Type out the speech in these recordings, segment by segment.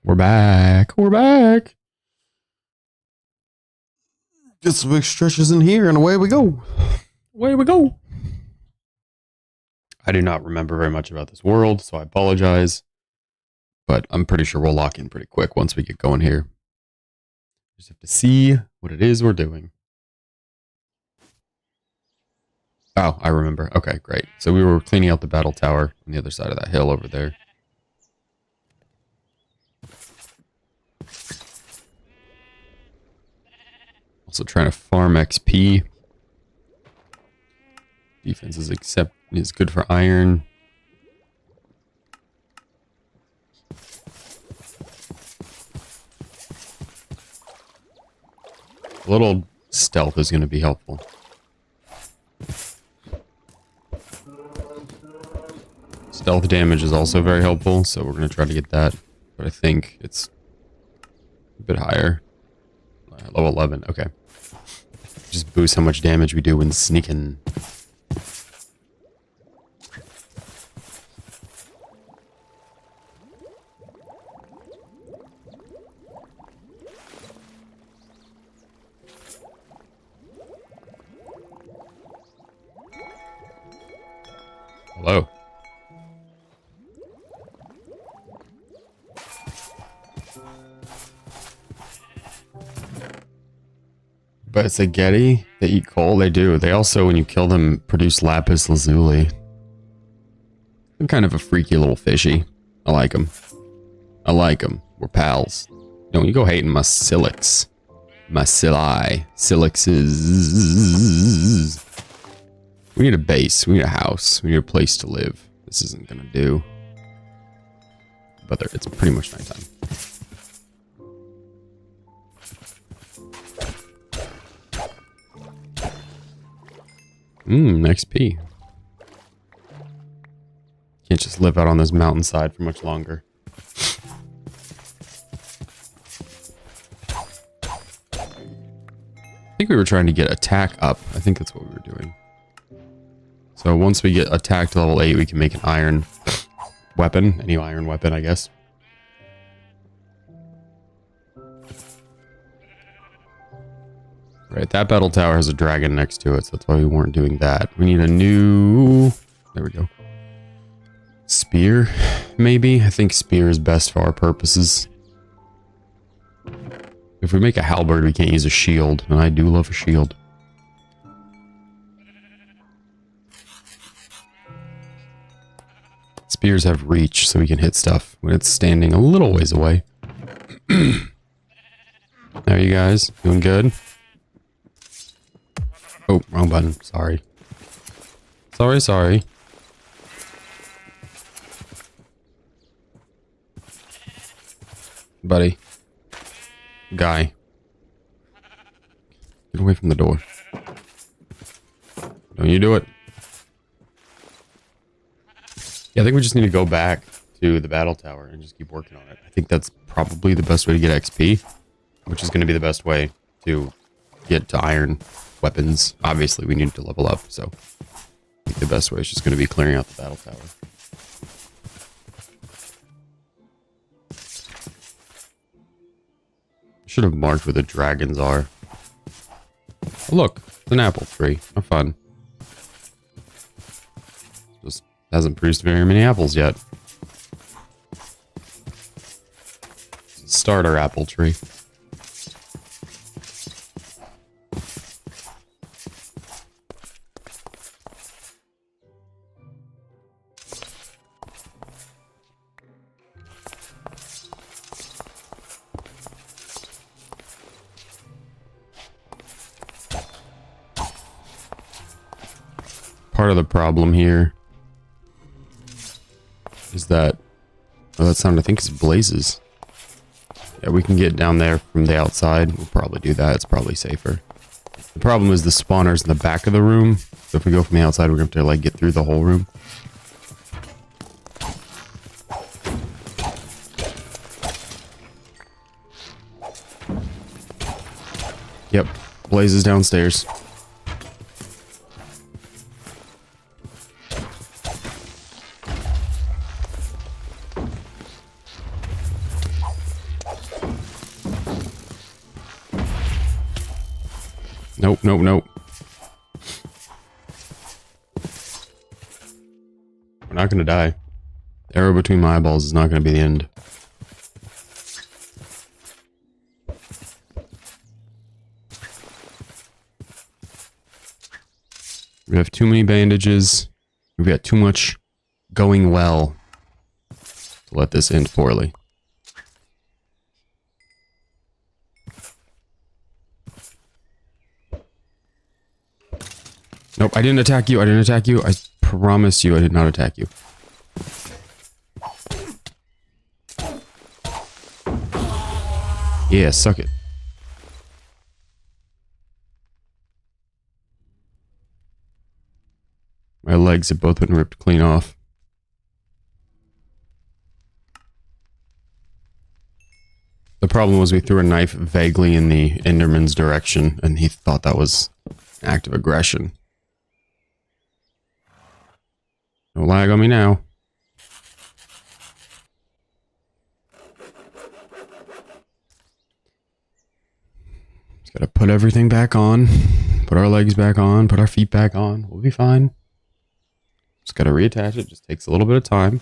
We're back. We're back. Get some big stretches in here and away we go. Away we go. I do not remember very much about this world, so I apologize. But I'm pretty sure we'll lock in pretty quick once we get going here. Just have to see what it is we're doing. Oh, I remember. Okay, great. So we were cleaning out the battle tower on the other side of that hill over there. Also trying to farm XP. Defense is good for iron. A little stealth is going to be helpful. Stealth damage is also very helpful, so we're going to try to get that. But I think it's a bit higher. Level 11, okay. Just boost how much damage we do when sneaking. Hello. But it's a Getty. They eat coal. They do. They also, when you kill them, produce lapis lazuli. They're kind of a freaky little fishy. I like them. I like them. We're pals. Don't you go hating my Silix. My Sili. Silixes. We need a base. We need a house. We need a place to live. This isn't gonna do. But it's pretty much nighttime. XP. Can't just live out on this mountainside for much longer. I think we were trying to get attack up. I think that's what we were doing. So once we get attack to level 8, we can make an iron weapon. Any iron weapon, I guess. Right, that battle tower has a dragon next to it, so that's why we weren't doing that. We need a new... There we go. Spear, maybe? I think spear is best for our purposes. If we make a halberd, we can't use a shield, and I do love a shield. Spears have reach, so we can hit stuff when it's standing a little ways away. How are you guys? Doing good? Oh, wrong button. Sorry. Sorry. Buddy. Guy. Get away from the door. Don't you do it. Yeah, I think we just need to go back to the battle tower and just keep working on it. I think that's probably the best way to get XP, which is going to be the best way to get to iron weapons. Obviously, we need to level up, so I think the best way is just going to be clearing out the battle tower. I should have marked where the dragons are. Oh, look, it's an apple tree. How fun. Just hasn't produced very many apples yet. Starter apple tree. Part of the problem here is that, oh, that sound I think is blazes. Yeah, we can get down there from the outside. We'll probably do that. It's probably safer. The problem is the spawner's in the back of the room. So if we go from the outside, we're going to have to like get through the whole room. Yep, blazes downstairs. Nope, nope, nope. We're not gonna die. The arrow between my eyeballs is not gonna be the end. We have too many bandages. We've got too much going well to let this end poorly. Nope, I didn't attack you. I didn't attack you. I promise you I did not attack you. Yeah, suck it. My legs have both been ripped clean off. The problem was we threw a knife vaguely in the Enderman's direction, and he thought that was an act of aggression. No lag on me now. Just gotta put everything back on. Put our legs back on. Put our feet back on. We'll be fine. Just gotta reattach it. Just takes a little bit of time.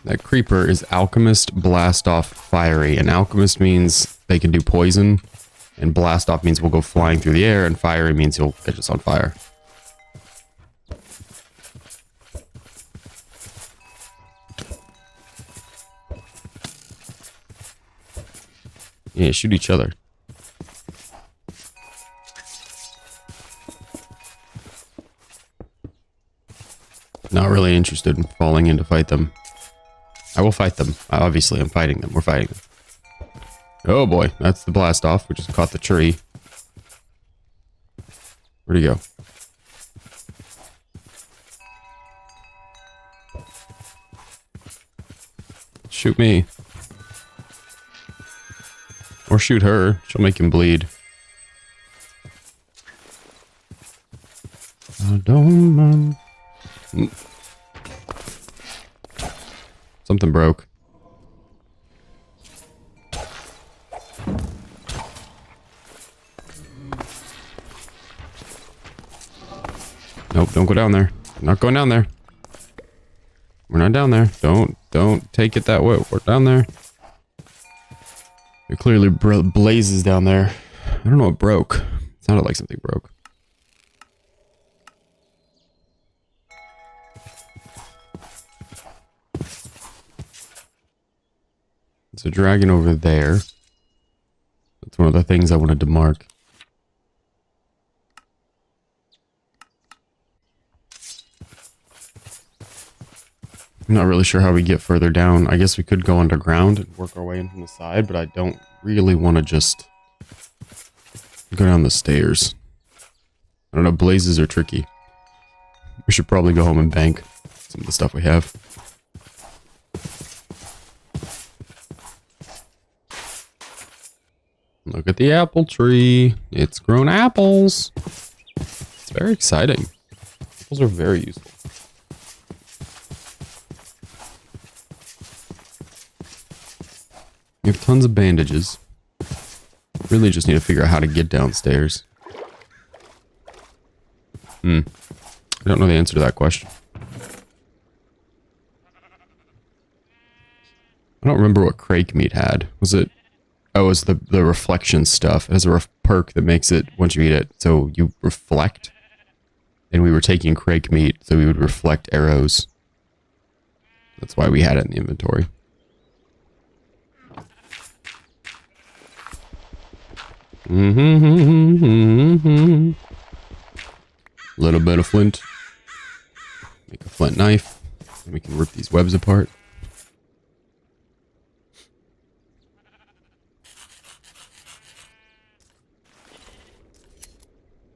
That creeper is Alchemist, Blast Off, Fiery. And Alchemist means they can do poison. And Blast Off means we'll go flying through the air. And Fiery means he'll catch us on fire. Yeah, shoot each other. Not really interested in falling in to fight them. I will fight them. Obviously, I'm fighting them. We're fighting them. Oh boy, that's the blast off. We just caught the tree. Where'd he go? Shoot me. Or shoot her. She'll make him bleed. I don't mind. Something broke. Nope, don't go down there. I'm not going down there. We're not down there. Don't take it that way. We're down there. It clearly blazes down there. I don't know what broke. It sounded like something broke. There's a dragon over there. That's one of the things I wanted to mark. I'm not really sure how we get further down. I guess we could go underground and work our way in from the side, but I don't really want to just go down the stairs. I don't know, blazes are tricky. We should probably go home and bank some of the stuff we have. Look at the apple tree. It's grown apples. It's very exciting. Apples are very useful. We have tons of bandages. Really just need to figure out how to get downstairs. I don't know the answer to that question. I don't remember what Crake meat had. Was it... Oh, it was the reflection stuff. It has a perk that makes it, once you eat it, so you reflect. And we were taking Crake meat, so we would reflect arrows. That's why we had it in the inventory. Little bit of flint. Make a flint knife. And we can rip these webs apart.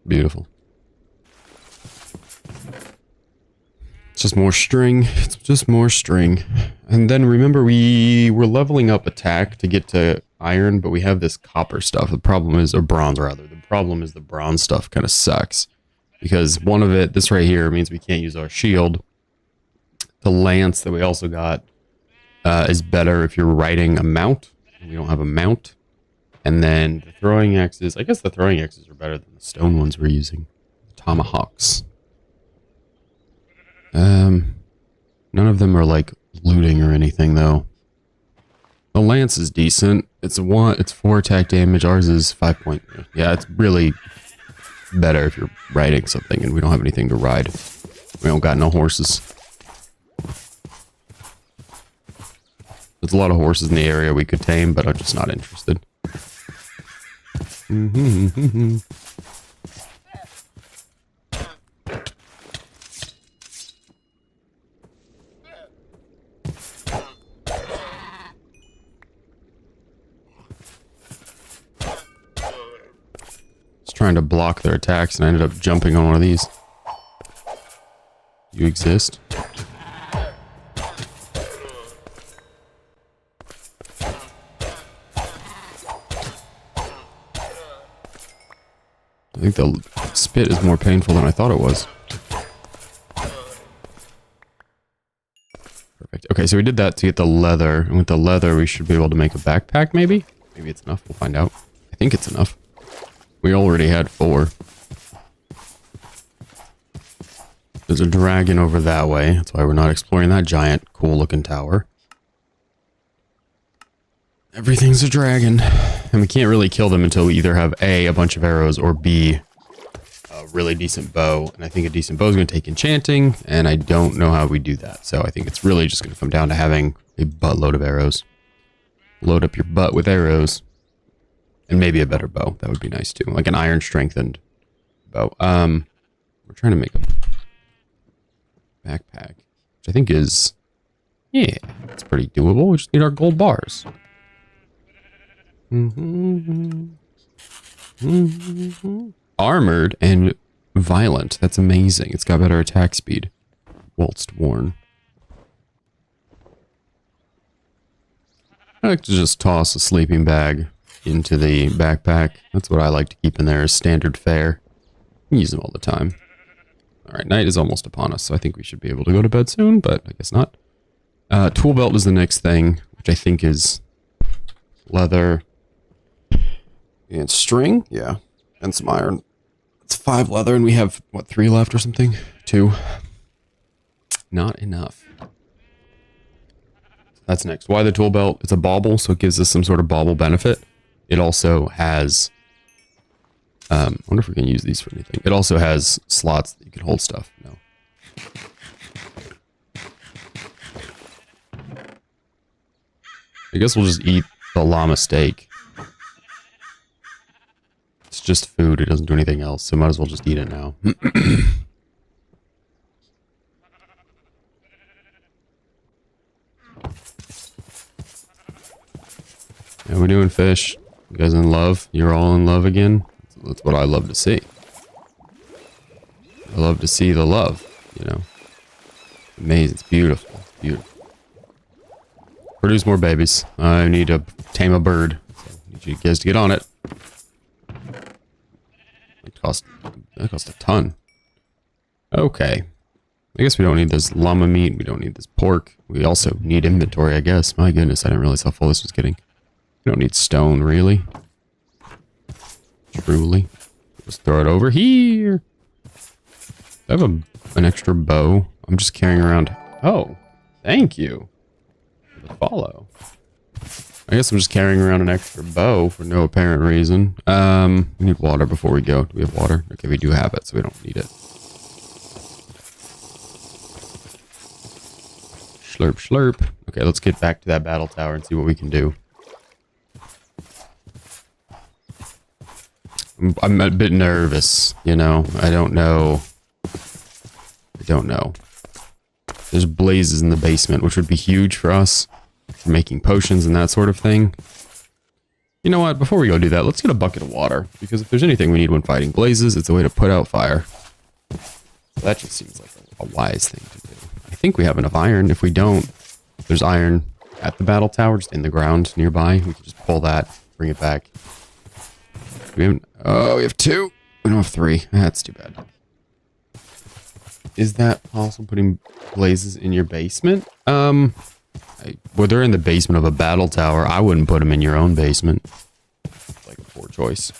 Beautiful. It's just more string. It's just more string. And then remember, we were leveling up attack to get to iron, but we have this copper stuff. The problem is, or bronze rather. The problem is the bronze stuff kind of sucks. Because one of it, this right here, means we can't use our shield. The lance that we also got is better if you're riding a mount. We don't have a mount. And then the throwing axes, I guess the throwing axes are better than the stone ones we're using. The tomahawks. None of them are like looting or anything though. The lance is decent. It's 4 attack damage. Ours is 5 point. Yeah, it's really better if you're riding something and we don't have anything to ride. We don't got no horses. There's a lot of horses in the area we could tame, but I'm just not interested. Trying to block their attacks and I ended up jumping on one of these. You exist. I think the spit is more painful than I thought it was. Perfect. Okay, so we did that to get the leather, and with the leather we should be able to make a backpack maybe? Maybe it's enough, we'll find out. I think it's enough. We already had 4. There's a dragon over that way. That's why we're not exploring that giant, cool-looking tower. Everything's a dragon. And we can't really kill them until we either have A, a bunch of arrows, or B, a really decent bow. And I think a decent bow is going to take enchanting, and I don't know how we do that. So I think it's really just going to come down to having a buttload of arrows. Load up your butt with arrows. And maybe a better bow. That would be nice too. Like an iron strengthened bow. We're trying to make a backpack. Which I think is... Yeah, it's pretty doable. We just need our gold bars. Armored and violent. That's amazing. It's got better attack speed. Whilst worn. I like to just toss a sleeping bag into the backpack. That's what I like to keep in there as standard fare. We use them all the time. Alright, night is almost upon us, so I think we should be able to go to bed soon, but I guess not. Tool belt is the next thing, which I think is leather and string. Yeah, and some iron. It's 5 leather, and we have, what, 3 left or something? 2. Not enough. That's next. Why the tool belt? It's a bauble, so it gives us some sort of bauble benefit. It also has... I wonder if we can use these for anything. It also has slots that you can hold stuff. No. I guess we'll just eat the llama steak. It's just food. It doesn't do anything else, so might as well just eat it now. How we doing, fish? You guys in love? You're all in love again? That's what I love to see. I love to see the love, you know. Amazing. It's beautiful. Beautiful. Produce more babies. I need to tame a bird. So I need you guys to get on it. That cost a ton. Okay. I guess we don't need this llama meat. We don't need this pork. We also need inventory, I guess. My goodness, I didn't realize how full this was getting. We don't need stone, really. Truly. Just throw it over here. I have an extra bow. I'm just carrying around... Oh, thank you for the follow. I guess I'm just carrying around an extra bow for no apparent reason. We need water before we go. Do we have water? Okay, we do have it, so we don't need it. Slurp, slurp. Okay, let's get back to that battle tower and see what we can do. I'm a bit nervous, you know. I don't know. There's blazes in the basement, which would be huge for us. For making potions and that sort of thing. You know what? Before we go do that, let's get a bucket of water. Because if there's anything we need when fighting blazes, it's a way to put out fire. That just seems like a wise thing to do. I think we have enough iron. If we don't, there's iron at the battle tower, just in the ground nearby. We can just pull that, bring it back. We have 2. We don't have 3. That's too bad. Is that possible, putting blazes in your basement? Well, they're in the basement of a battle tower. I wouldn't put them in your own basement. It's like a poor choice.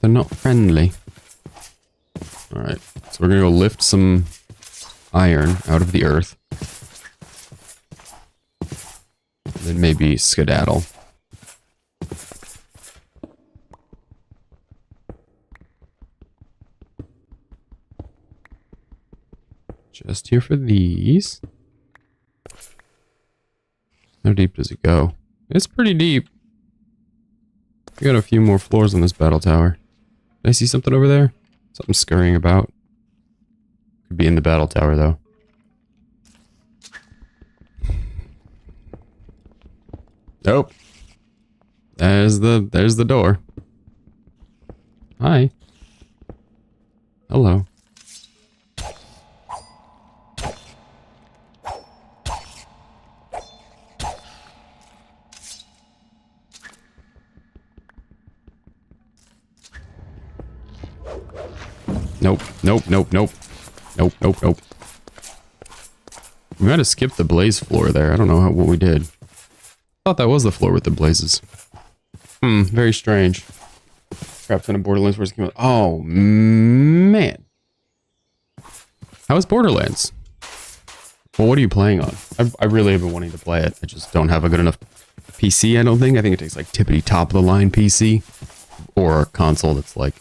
They're not friendly. Alright, so we're gonna go lift some iron out of the earth. And then maybe skedaddle. Just here for these. How deep does it go? It's pretty deep. We got a few more floors on this battle tower. Did I see something over there? Something scurrying about. Could be in the battle tower though. Nope. There's the door. Hi. Hello. Nope, nope, nope, nope. Nope, nope, nope. We might have skipped the blaze floor there. I don't know what we did. I thought that was the floor with the blazes. Very strange. Crap ton of Borderlands first came out. Oh, man. How is Borderlands? Well, what are you playing on? I really have been wanting to play it. I just don't have a good enough PC, I don't think. I think it takes like tippity top of the line PC. Or a console that's like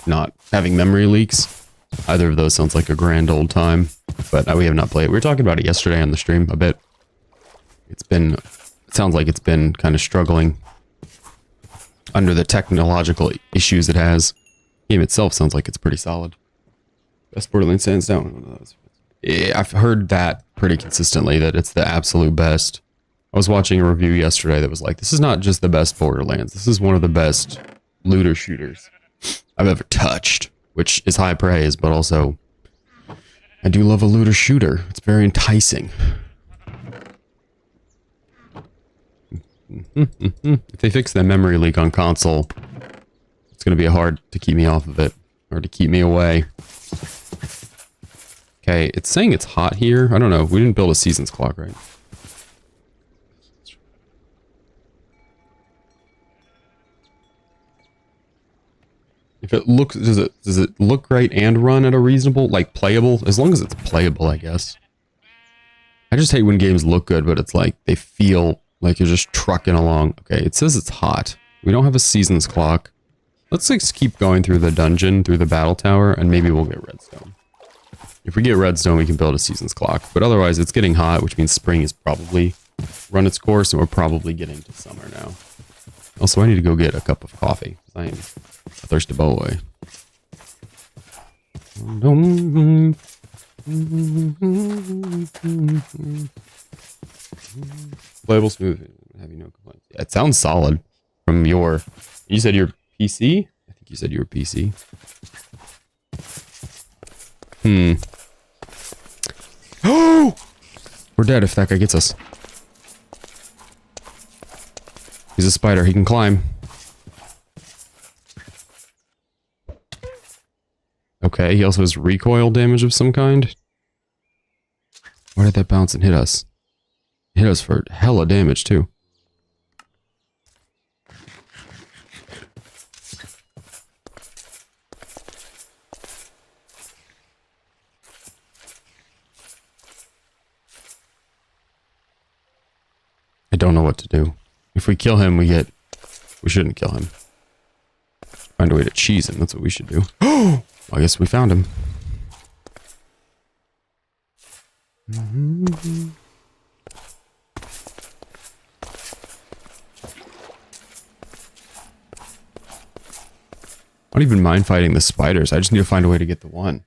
not having memory leaks. Either of those sounds like a grand old time. But we have not played it. We were talking about it yesterday on the stream a bit. It sounds like it's been kind of struggling under the technological issues it has. The game itself sounds like it's pretty solid. Best Borderlands hands down. Yeah, I've heard that pretty consistently, that it's the absolute best. I was watching a review yesterday that was like, this is not just the best Borderlands. This is one of the best looter shooters I've ever touched. Which is high praise, but also I do love a looter shooter. It's very enticing. If they fix that memory leak on console, it's going to be hard to keep me off of it. Or to keep me away. Okay, it's saying it's hot here. I don't know. We didn't build a seasons clock, right? If it looks, does it look right and run at a reasonable, like playable? As long as it's playable, I guess. I just hate when games look good, but it's like they feel like you're just trucking along. Okay, it says it's hot. We don't have a seasons clock. Let's like keep going through the dungeon, through the battle tower, and maybe we'll get redstone. If we get redstone, we can build a seasons clock. But otherwise, it's getting hot, which means spring is probably run its course, and we're probably getting to summer now. Also, I need to go get a cup of coffee. I am a thirsty boy. Playable smooth. Having no complaints. Yeah, it sounds solid from your... You said your PC? I think you said you were PC. Oh! We're dead if that guy gets us. He's a spider. He can climb. Okay, he also has recoil damage of some kind. Why did that bounce and hit us? It hit us for hella damage, too. I don't know what to do. If we kill him, we shouldn't kill him. Find a way to cheese him. That's what we should do. Oh! I guess we found him. I don't even mind fighting the spiders. I just need to find a way to get the one.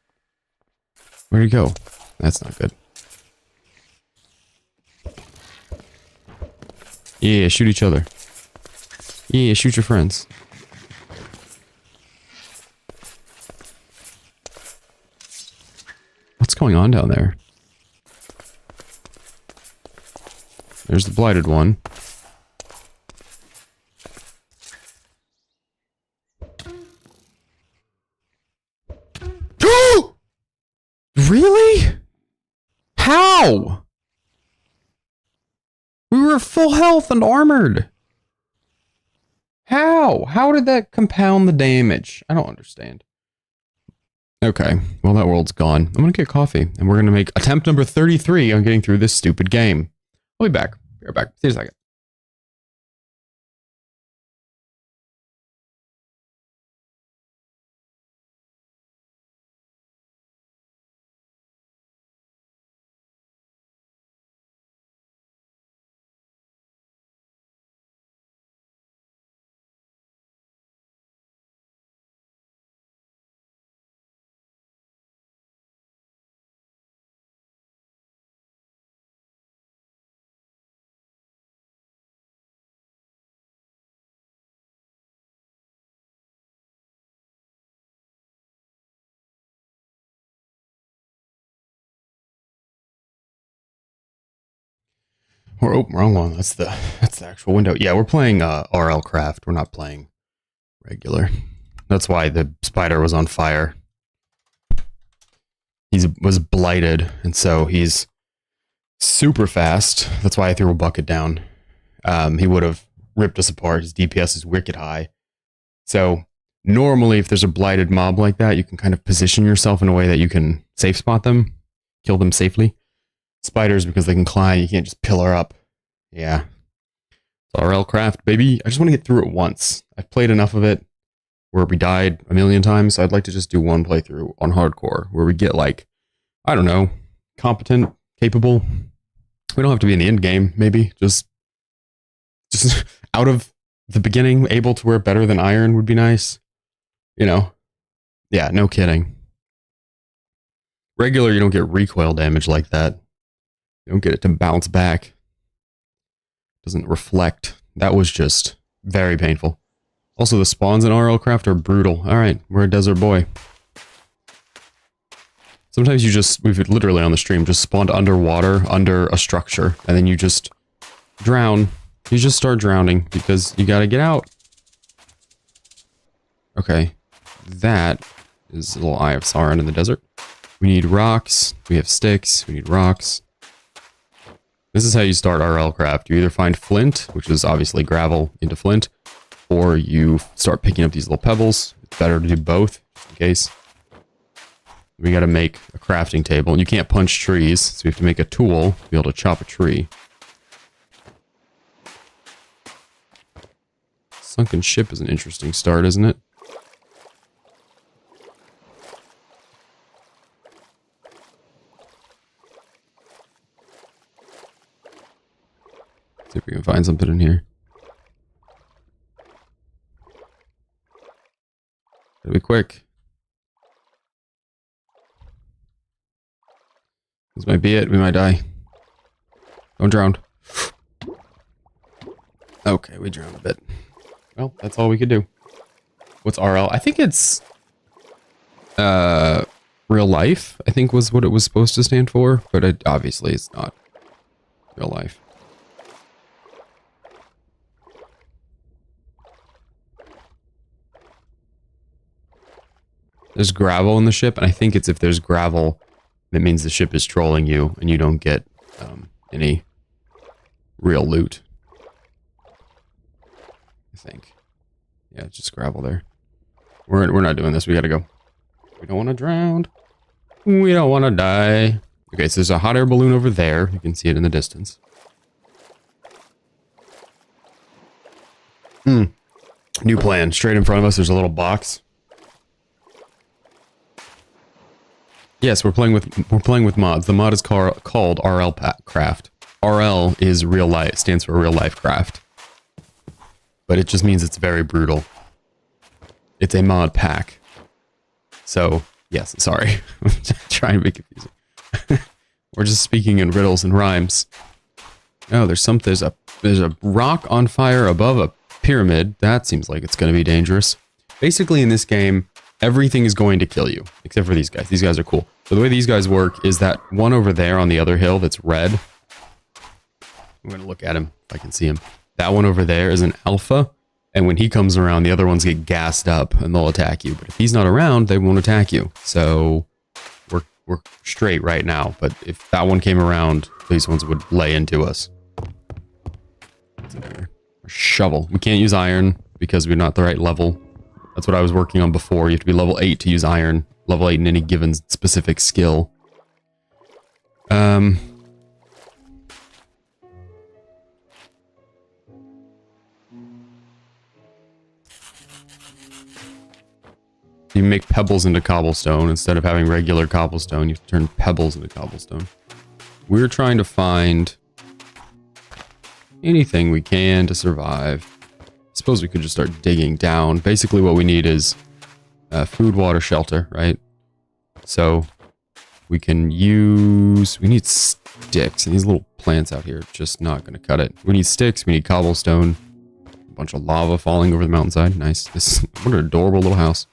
Where'd he go? That's not good. Yeah, shoot each other. Yeah, shoot your friends. going on down there? There's the blighted one. Really? How? We were full health and armored. How? How did that compound the damage? I don't understand. Okay, well that world's gone. I'm gonna get coffee, and we're gonna make attempt number 33 on getting through this stupid game. I'll be back. Be right back. See you in a second. Or oh, wrong one. That's the actual window. Yeah, we're playing RL Craft. We're not playing regular. That's why the spider was on fire. He was blighted, and so he's super fast. That's why I threw a bucket down. He would have ripped us apart. His DPS is wicked high. So normally, if there's a blighted mob like that, you can kind of position yourself in a way that you can safe spot them, kill them safely. Spiders, because they can climb, you can't just pillar up. Yeah. It's RL Craft, baby. I just want to get through it once. I've played enough of it where we died a million times, so I'd like to just do one playthrough on hardcore where we get like, I don't know, competent, capable. We don't have to be in the end game, maybe. Just out of the beginning, able to wear better than iron would be nice. You know? Yeah, no kidding. Regular, you don't get recoil damage like that. You don't get it to bounce back. Doesn't reflect. That was just very painful. Also, the spawns in RL Craft are brutal. Alright, we're a desert boy. Sometimes we've literally on the stream just spawned underwater, under a structure, and then you just drown. You just start drowning because you gotta get out. Okay, that is a little Eye of Sauron in the desert. We need rocks, we have sticks, we need rocks. This is how you start RL Craft. You either find flint, which is obviously gravel into flint, or you start picking up these little pebbles. It's better to do both, just in case. We gotta make a crafting table, and you can't punch trees, so we have to make a tool to be able to chop a tree. Sunken ship is an interesting start, isn't it? See if we can find something in here. Gotta be quick. This might be it. We might die. Don't drown. Okay, we drowned a bit. Well, that's all we could do. What's RL? I think it's real life, I think was what it was supposed to stand for, but it obviously it's not real life. There's gravel in the ship, and I think it's if there's gravel, that means the ship is trolling you, and you don't get any real loot. I think. Yeah, it's just gravel there. We're not doing this. We gotta go. We don't want to drown. We don't want to die. Okay, so there's a hot air balloon over there. You can see it in the distance. New plan. Straight in front of us, there's a little box. Yes, we're playing with mods. The mod is called RL Craft. RL is real life, stands for real life craft. But it just means it's very brutal. It's a mod pack. So, yes, sorry. I'm trying to be confusing. We're just speaking in riddles and rhymes. Oh, there's a rock on fire above a pyramid. That seems like it's going to be dangerous. Basically, in this game, everything is going to kill you, except for these guys. These guys are cool. So the way these guys work is that one over there on the other hill that's red. I'm going to look at him if I can see him. That one over there is an alpha. And when he comes around, the other ones get gassed up and they'll attack you. But if he's not around, they won't attack you. So we're straight right now. But if that one came around, these ones would lay into us. What's in here? A shovel. We can't use iron because we're not the right level. That's what I was working on before. You have to be level 8 to use iron. Level 8 in any given specific skill. You make pebbles into cobblestone. Instead of having regular cobblestone, you turn pebbles into cobblestone. We're trying to find anything we can to survive. I suppose we could just start digging down. Basically what we need is food, water, shelter, right? So we can use... We need sticks. And these little plants out here are just not going to cut it. We need sticks. We need cobblestone. A bunch of lava falling over the mountainside. Nice. What an adorable little house.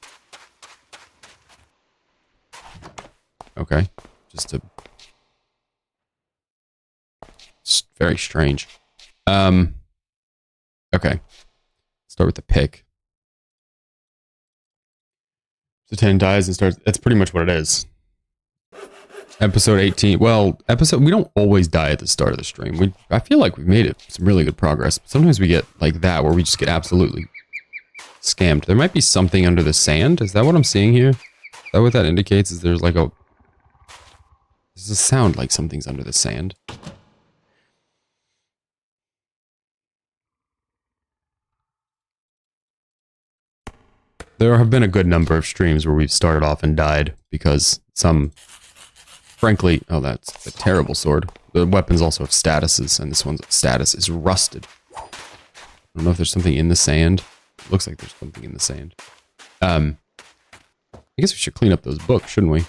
Okay, it's very strange. Okay, start with the pick. So 10 dies and starts. That's pretty much what it is. Episode 18. Well, we don't always die at the start of the stream. I feel like we've made some really good progress. But sometimes we get like that where we just get absolutely scammed. There might be something under the sand. Is that what I'm seeing here? Is that what that indicates? Is there's like a... Does it sound like something's under the sand? There have been a good number of streams where we've started off and died because frankly, oh, that's a terrible sword. The weapons also have statuses, and this one's status is rusted. I don't know if there's something in the sand. It looks like there's something in the sand. I guess we should clean up those books, shouldn't we?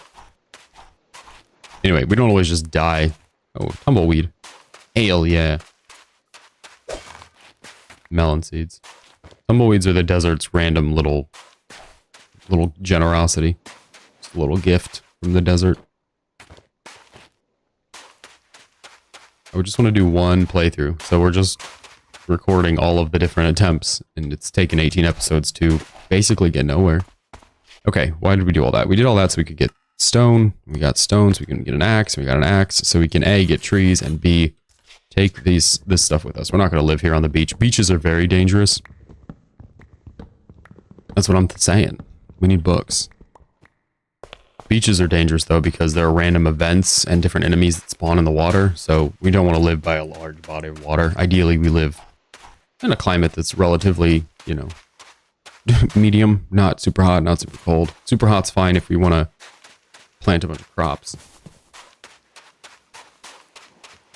Anyway, we don't always just die. Oh, tumbleweed. Ale, yeah. Melon seeds. Tumbleweeds are the desert's random little generosity. Just a little gift from the desert. I would just want to do one playthrough. So we're just recording all of the different attempts. And it's taken 18 episodes to basically get nowhere. Okay, why did we do all that? We did all that so we could get stone. We got stone so we can get an axe. We got an axe so we can A, get trees, and B, take this stuff with us. We're not going to live here on the beach. Beaches are very dangerous. That's what I'm saying. We need books. Beaches are dangerous though because there are random events and different enemies that spawn in the water. So we don't want to live by a large body of water. Ideally, we live in a climate that's relatively, medium, not super hot, not super cold. Super hot's fine if we want to plant a bunch of crops.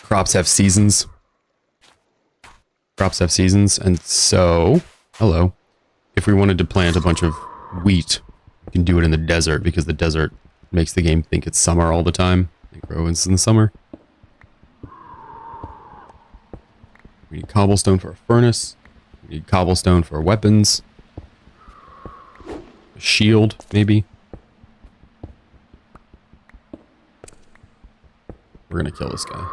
Crops have seasons. And so, hello. If we wanted to plant a bunch of wheat, we can do it in the desert because the desert makes the game think it's summer all the time. It grows in the summer. We need cobblestone for a furnace. We need cobblestone for weapons. A shield, maybe. We're gonna kill this guy.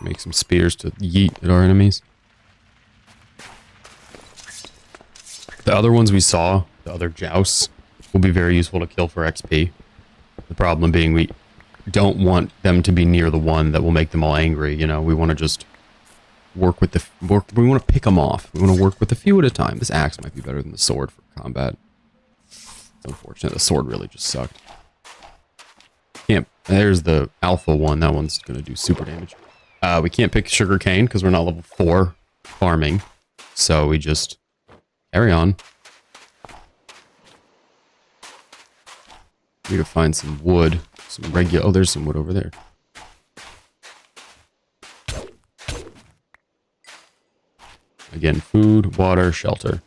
Make some spears to yeet at our enemies. The other ones we saw, the other jousts, will be very useful to kill for XP. The problem being we don't want them to be near the one that will make them all angry, we want to just work with we want to pick them off. We want to work with a few at a time. This axe might be better than the sword for combat. It's unfortunate. The sword really just sucked. There's the alpha one. That one's going to do super damage. We can't pick sugarcane because we're not level 4 farming. So we just carry on. We need to find some wood. Oh, there's some wood over there. Again, food, water, shelter.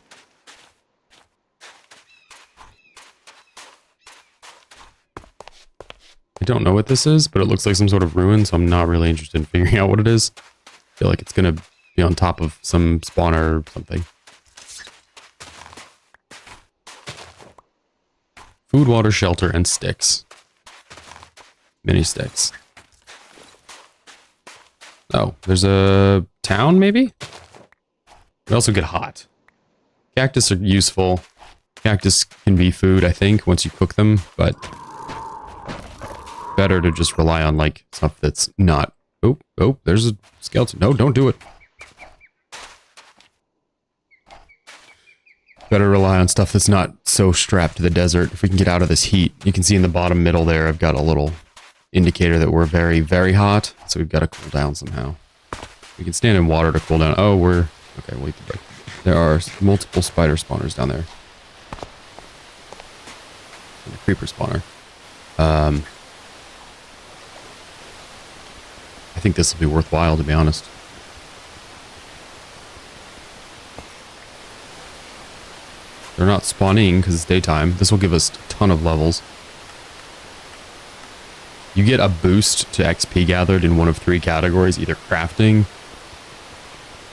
I don't know what this is, but it looks like some sort of ruin, so I'm not really interested in figuring out what it is. I feel like it's gonna be on top of some spawner or something. Food, water, shelter, and sticks. Mini sticks. Oh, there's a town, maybe? We also get hot. Cactus are useful. Cactus can be food, I think, once you cook them, but better to just rely on, like, stuff that's not... Oh, there's a skeleton. No, don't do it. Better rely on stuff that's not so strapped to the desert. If we can get out of this heat, you can see in the bottom middle there, I've got a little indicator that we're very, very hot, so we've got to cool down somehow. We can stand in water to cool down. Oh, we're... Okay, we'll eat the break. There are multiple spider spawners down there. And a creeper spawner. I think this will be worthwhile, to be honest. They're not spawning because it's daytime. This will give us a ton of levels. You get a boost to XP gathered in one of 3 categories, either crafting,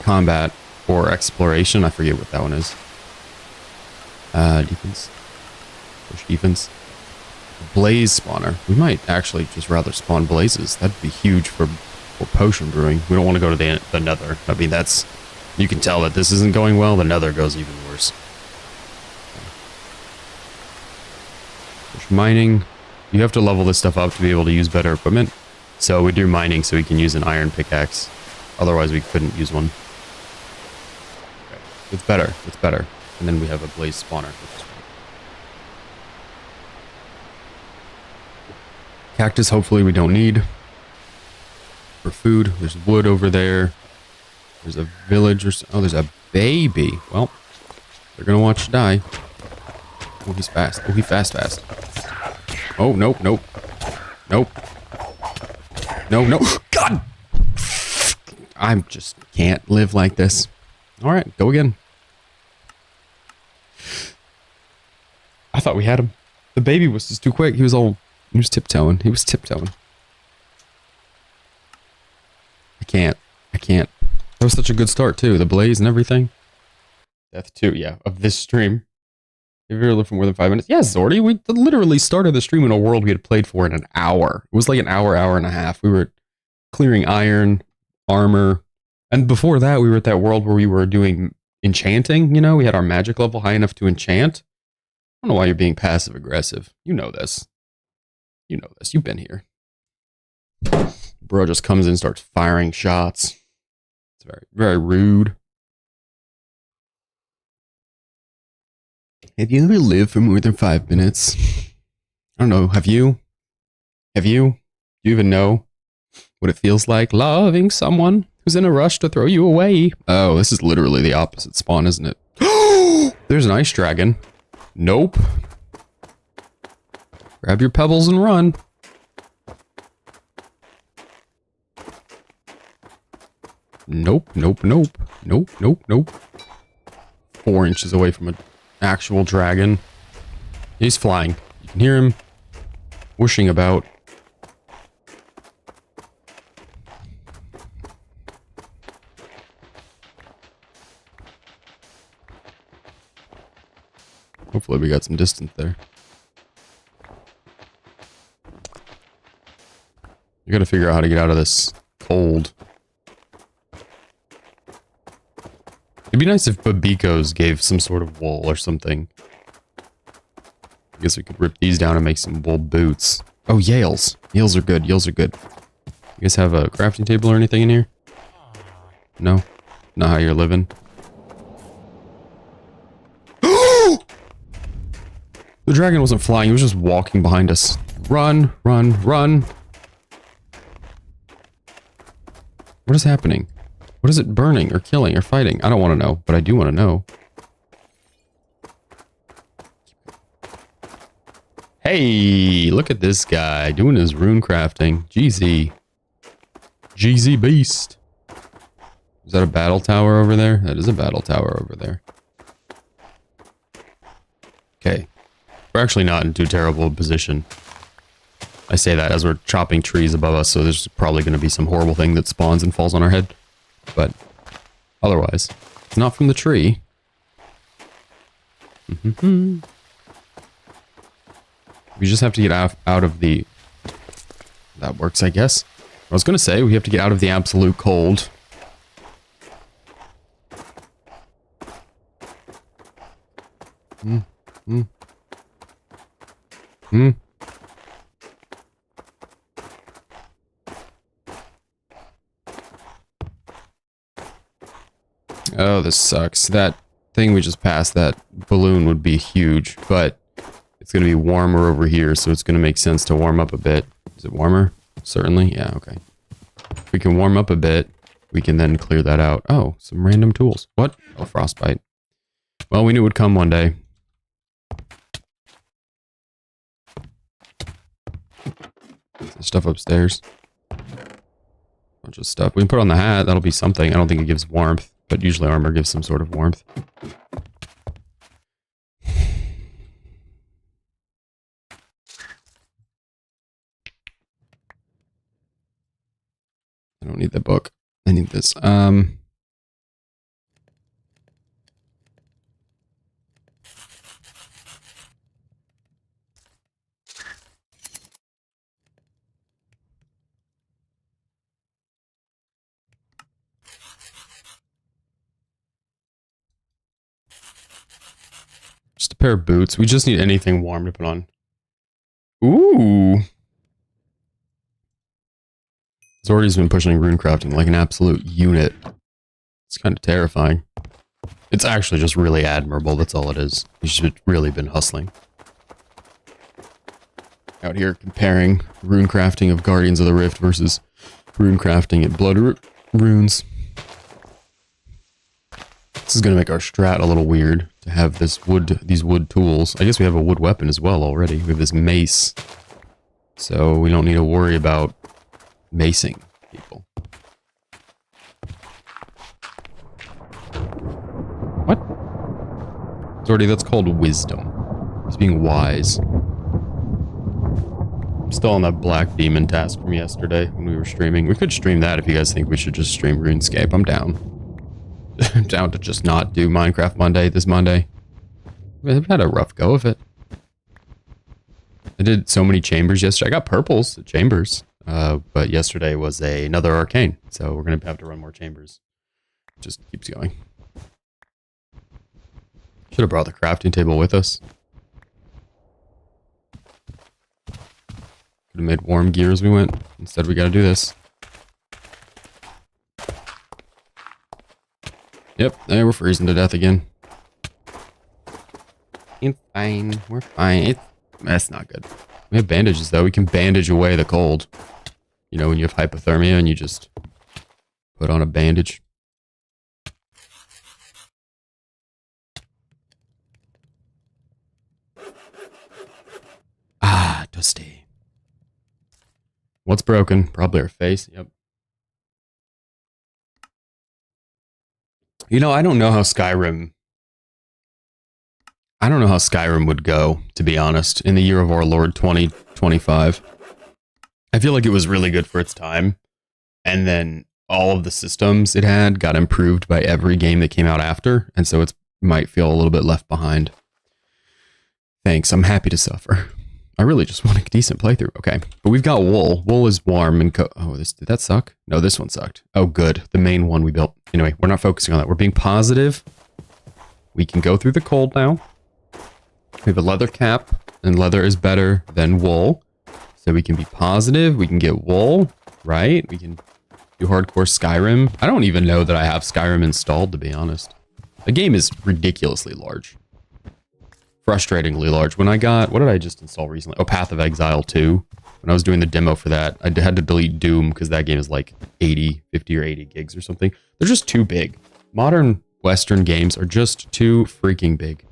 combat, or exploration. I forget what that one is. Defense. Push defense. Blaze spawner. We might actually just rather spawn blazes. That'd be huge for potion brewing. We don't want to go to the nether. I mean, that's... You can tell that this isn't going well. The nether goes even worse. Push mining. You have to level this stuff up to be able to use better equipment. So we do mining so we can use an iron pickaxe. Otherwise we couldn't use one. Okay. It's better. It's better. And then we have a blaze spawner. Cactus hopefully we don't need. For food. There's wood over there. There's a village or so. Oh, there's a baby. Well, they're gonna watch you die. Oh, he's fast. Oh, he's fast. Oh, nope. No. God! I just can't live like this. Alright, go again. I thought we had him. The baby was just too quick. He was tiptoeing. I can't. That was such a good start, too. The blaze and everything. Death 2, yeah, of this stream. Have you ever lived for more than 5 minutes? Yes, Zordy. We literally started the stream in a world we had played for in an hour. It was like an hour and a half. We were clearing iron, armor. And before that, we were at that world where we were doing enchanting. You know, we had our magic level high enough to enchant. I don't know why you're being passive aggressive. You know this. You've been here. Bro just comes in and starts firing shots. It's very, very rude. Have you ever lived for more than 5 minutes? I don't know. Have you? Do you even know what it feels like loving someone who's in a rush to throw you away? Oh, this is literally the opposite spawn, isn't it? There's an ice dragon. Nope. Grab your pebbles and run. Nope. 4 inches away from an actual dragon. He's flying. You can hear him whooshing about. Hopefully we got some distance there. You gotta figure out how to get out of this cold. It'd be nice if Babikos gave some sort of wool or something. I guess we could rip these down and make some wool boots. Oh, Yales. Yales are good. You guys have a crafting table or anything in here? No? Not how you're living? The dragon wasn't flying. He was just walking behind us. Run. What is happening? What is it burning or killing or fighting? I don't want to know, but I do want to know. Hey, look at this guy doing his rune crafting. GZ beast. Is that a battle tower over there? That is a battle tower over there. Okay. We're actually not in too terrible a position. I say that as we're chopping trees above us, so there's probably going to be some horrible thing that spawns and falls on our head. But otherwise, it's not from the tree. We just have to get out of the... That works, I guess. I was going to say, we have to get out of the absolute cold. Oh, this sucks. That thing we just passed, that balloon would be huge, but it's going to be warmer over here, so it's going to make sense to warm up a bit. Is it warmer? Certainly. Yeah, okay. If we can warm up a bit, we can then clear that out. Oh, some random tools. What? Oh, frostbite. Well, we knew it would come one day. Stuff upstairs. Bunch of stuff. We can put on the hat. That'll be something. I don't think it gives warmth, but usually armor gives some sort of warmth. I don't need the book. I need this. Just a pair of boots. We just need anything warm to put on. Ooh. Zordy's been pushing runecrafting like an absolute unit. It's kind of terrifying. It's actually just really admirable. That's all it is. He's really been hustling. Out here comparing runecrafting of Guardians of the Rift versus runecrafting at Blood Runes. This is going to make our strat a little weird to have these wood tools. I guess we have a wood weapon as well already. We have this mace. So we don't need to worry about macing people. What? Zordy, that's called wisdom. It's being wise. I'm still on that Black Demon task from yesterday when we were streaming. We could stream that if you guys think we should just stream RuneScape. I'm down. I'm down to just not do Minecraft Monday this Monday. I've had a rough go of it. I did so many chambers yesterday. I got purples at chambers. But yesterday was another arcane. So we're going to have to run more chambers. It just keeps going. Should have brought the crafting table with us. Could have made warm gear as we went. Instead we got to do this. Yep, hey, we're freezing to death again. It's fine. We're fine. That's not good. We have bandages, though. We can bandage away the cold. You know, when you have hypothermia and you just put on a bandage. Ah, dusty. What's broken? Probably our face. Yep. You know, I don't know how Skyrim would go, to be honest, in the year of our Lord 2025. I feel like it was really good for its time, and then all of the systems it had got improved by every game that came out after, and so it might feel a little bit left behind. Thanks, I'm happy to suffer. I really just want a decent playthrough. Okay, but we've got wool. Wool is warm and oh, did that suck? No, this one sucked. Oh, good. The main one we built. Anyway, we're not focusing on that. We're being positive. We can go through the cold now. We have a leather cap, and leather is better than wool. So we can be positive. We can get wool, right? We can do hardcore Skyrim. I don't even know that I have Skyrim installed, to be honest. The game is ridiculously large. Frustratingly large. When I got, what did I just install recently? Oh, Path of Exile 2. When I was doing the demo for that, I had to delete Doom because that game is like 50 or 80 gigs or something. They're just too big. Modern Western games are just too freaking big.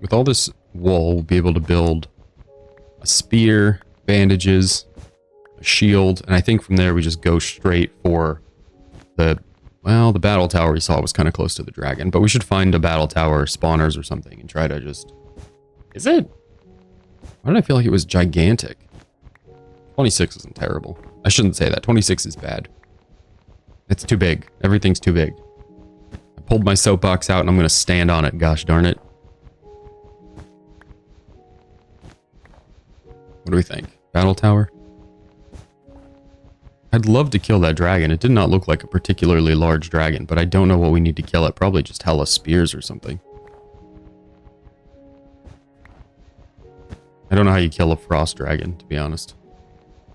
With all this wool, we'll be able to build a spear, bandages, a shield, and I think from there we just go straight for Well, the battle tower we saw was kind of close to the dragon, but we should find a battle tower spawners or something and try to just... Is it? Why did I feel like it was gigantic? 26 isn't terrible. I shouldn't say that. 26 is bad. It's too big. Everything's too big. I pulled my soapbox out and I'm going to stand on it. Gosh darn it. What do we think? Battle tower? I'd love to kill that dragon. It did not look like a particularly large dragon, but I don't know what we need to kill it. Probably just hella spears or something. I don't know how you kill a frost dragon, to be honest.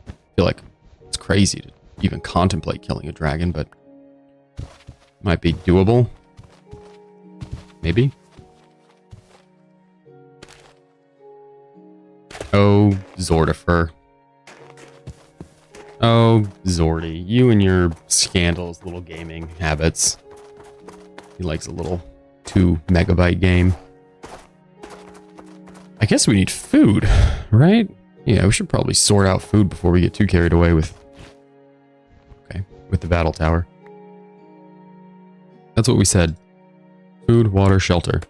I feel like it's crazy to even contemplate killing a dragon, but might be doable. Maybe. Oh, Zordifer. Oh, Zordy, you and your scandalous little gaming habits. He likes a little 2 megabyte game. I guess we need food, right? Yeah, we should probably sort out food before we get too carried away with... Okay, with the battle tower. That's what we said. Food, water, shelter.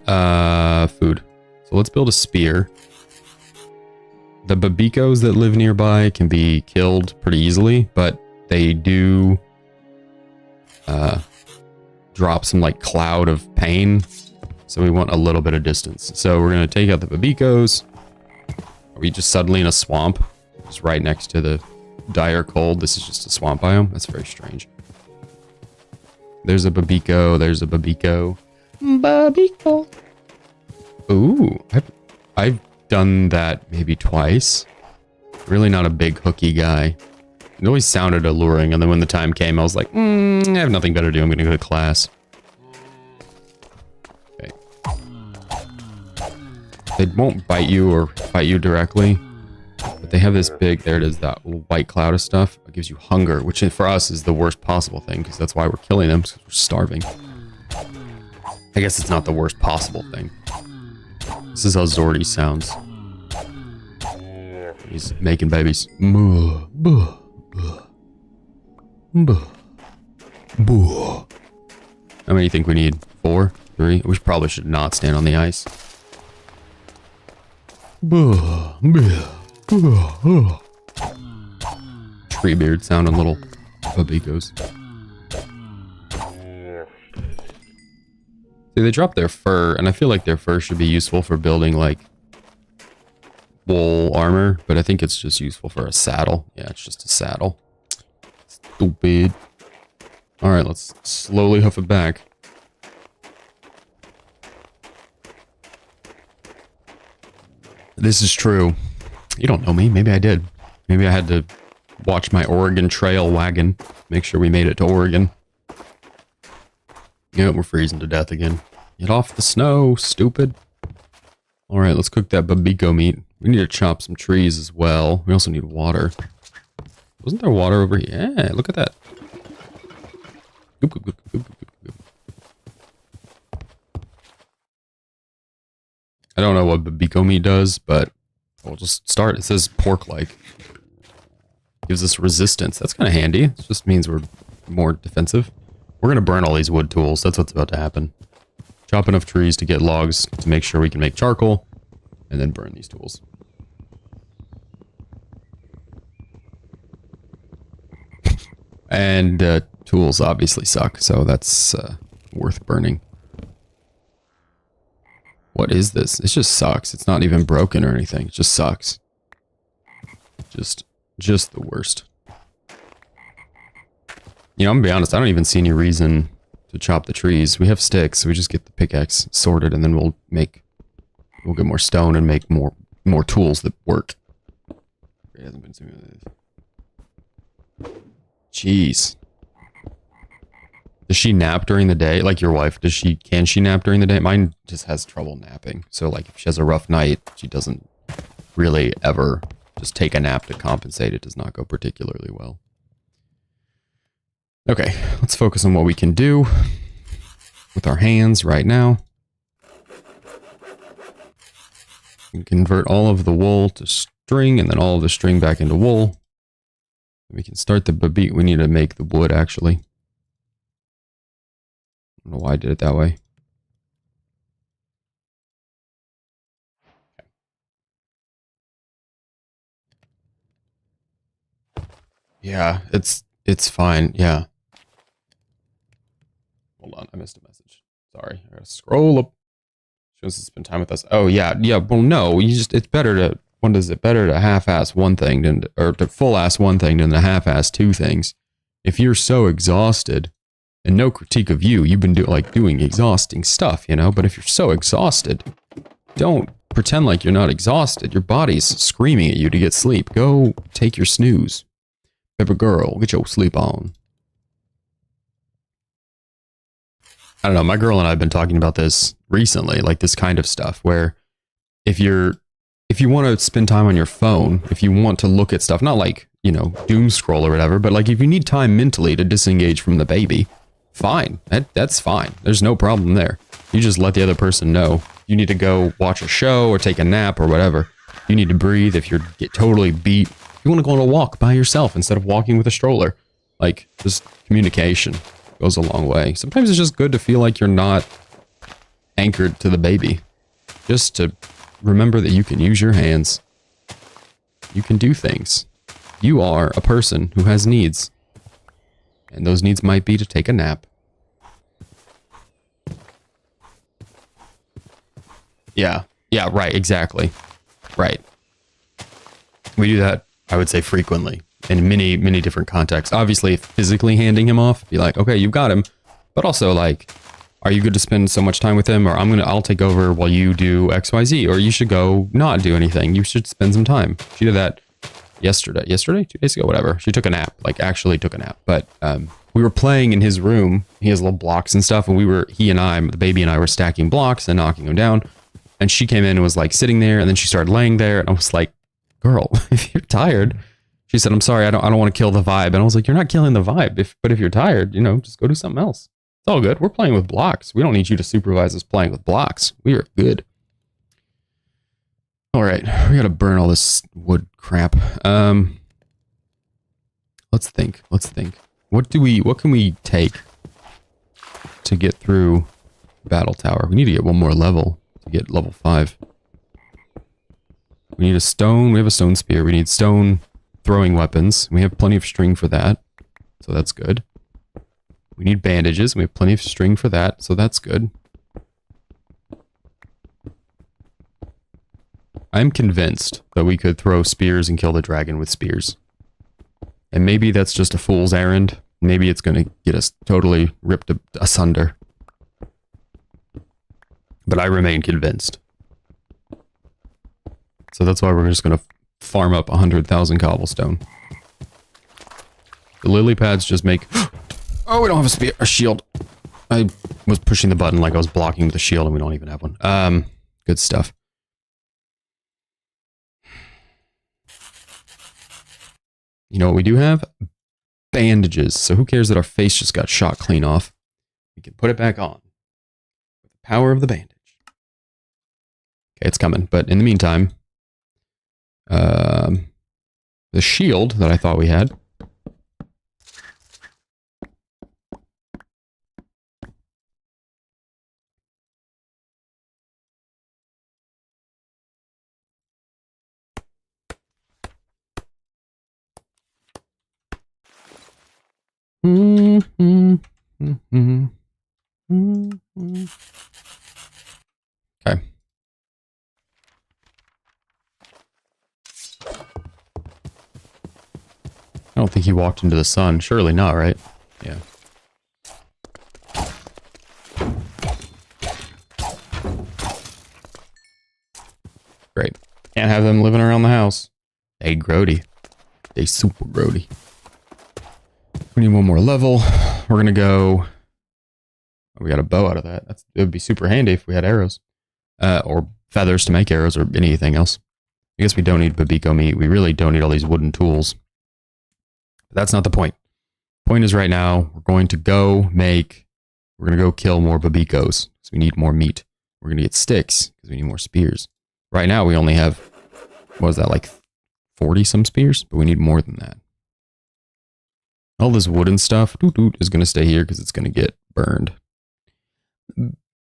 Food. So let's build a spear. The Babikos that live nearby can be killed pretty easily, but they do drop some like cloud of pain. So we want a little bit of distance. So we're going to take out the Babikos. Are we just suddenly in a swamp? Just right next to the dire cold. This is just a swamp biome. That's very strange. There's a Babiko. There's a Babiko. Babiko. Ooh, I've done that maybe twice. Really not a big hooky guy. It always sounded alluring, and then when the time came, I was like, I have nothing better to do. I'm gonna go to class. Okay. They won't bite you or fight you directly, but they have this big, there it is, that white cloud of stuff. It gives you hunger, which for us is the worst possible thing, because that's why we're killing them, because we're starving. I guess it's not the worst possible thing. This is how Zordy sounds. He's making babies. How many do you think we need? 4? 3? We probably should not stand on the ice. Treebeard sounding little Babikos. See, they drop their fur, and I feel like their fur should be useful for building, like, wool armor, but I think it's just useful for a saddle. Yeah, it's just a saddle. Stupid. Alright, let's slowly hoof it back. This is true. You don't know me. Maybe I did. Maybe I had to watch my Oregon Trail wagon. Make sure we made it to Oregon. Yep, we're freezing to death again. Get off the snow, stupid. Alright, let's cook that Babiko meat. We need to chop some trees as well. We also need water. Wasn't there water over here? Yeah, look at that. I don't know what Babiko meat does, but we'll just start. It says pork-like. Gives us resistance. That's kind of handy. It just means we're more defensive. We're going to burn all these wood tools. That's what's about to happen. Chop enough trees to get logs to make sure we can make charcoal. And then burn these tools. And tools obviously suck, so that's worth burning. What is this? It just sucks. It's not even broken or anything. It just sucks. Just the worst. You know, I'm gonna be honest, I don't even see any reason to chop the trees. We have sticks, so we just get the pickaxe sorted, and then we'll get more stone and make more tools that work. It hasn't been simulated. Jeez. Does she nap during the day? Like your wife, can she nap during the day? Mine just has trouble napping. So like if she has a rough night, she doesn't really ever just take a nap to compensate. It does not go particularly well. Okay, let's focus on what we can do with our hands right now. We can convert all of the wool to string and then all of the string back into wool. We can start the babi. We need to make the wood, actually. I don't know why I did it that way. Yeah, it's fine. Yeah. Hold on, I missed a message. Sorry, I gotta scroll up. She wants to spend time with us. Oh yeah, yeah. Well, no, it's better to. When is it better to half-ass one thing than, or to full-ass one thing than to half-ass two things? If you're so exhausted, and no critique of you, you've been doing exhausting stuff, you know. But if you're so exhausted, don't pretend like you're not exhausted. Your body's screaming at you to get sleep. Go take your snooze. Baby girl, get your sleep on. I don't know, my girl and I have been talking about this recently, like this kind of stuff, where if you want to spend time on your phone, if you want to look at stuff, not like, you know, doom scroll or whatever, but like if you need time mentally to disengage from the baby, fine. That's fine. There's no problem there. You just let the other person know. You need to go watch a show or take a nap or whatever. You need to breathe if get totally beat. You want to go on a walk by yourself instead of walking with a stroller. Like, just communication goes a long way. Sometimes it's just good to feel like you're not anchored to the baby. Just to remember that you can use your hands. You can do things. You are a person who has needs. And those needs might be to take a nap. Yeah. Yeah, right, exactly. Right. We do that, I would say, frequently. In many, many different contexts. Obviously, physically handing him off, be like, okay, you've got him. But also, like, are you good to spend so much time with him? Or I'll take over while you do XYZ. Or you should go not do anything. You should spend some time. She did that yesterday, 2 days ago, whatever. She took a nap, like actually took a nap. But we were playing in his room. He has little blocks and stuff. And the baby and I were stacking blocks and knocking them down. And she came in and was like sitting there. And then she started laying there. And I was like, girl, if you're tired. She said, I'm sorry, I don't want to kill the vibe. And I was like, you're not killing the vibe. But if you're tired, you know, just go do something else. It's all good. We're playing with blocks. We don't need you to supervise us playing with blocks. We are good. All right. We got to burn all this wood crap. Let's think. What can we take to get through Battle Tower? We need to get one more level to get level 5. We need a stone. We have a stone spear. We need stone throwing weapons. We have plenty of string for that. So that's good. We need bandages. We have plenty of string for that. So that's good. I'm convinced that we could throw spears and kill the dragon with spears. And maybe that's just a fool's errand. Maybe it's going to get us totally ripped asunder. But I remain convinced. So that's why we're just going to farm up 100,000 cobblestone. The lily pads just make... Oh, we don't have a shield. I was pushing the button like I was blocking the shield and we don't even have one. Good stuff. You know what we do have? Bandages. So who cares that our face just got shot clean off? We can put it back on. With the power of the bandage. Okay, it's coming. But in the meantime... the shield that I thought we had. Okay. I don't think he walked into the sun. Surely not, right? Yeah. Great. Can't have them living around the house. They grody. They super grody. We need one more level. We're gonna go... Oh, we got a bow out of that. It would be super handy if we had arrows. Or feathers to make arrows or anything else. I guess we don't need Babiko meat. We really don't need all these wooden tools. But that's not the point. Point is right now, we're going to go kill more Babikos. Because we need more meat. We're going to get sticks because we need more spears. Right now we only have, what was that, like 40 some spears? But we need more than that. All this wooden stuff is going to stay here because it's going to get burned.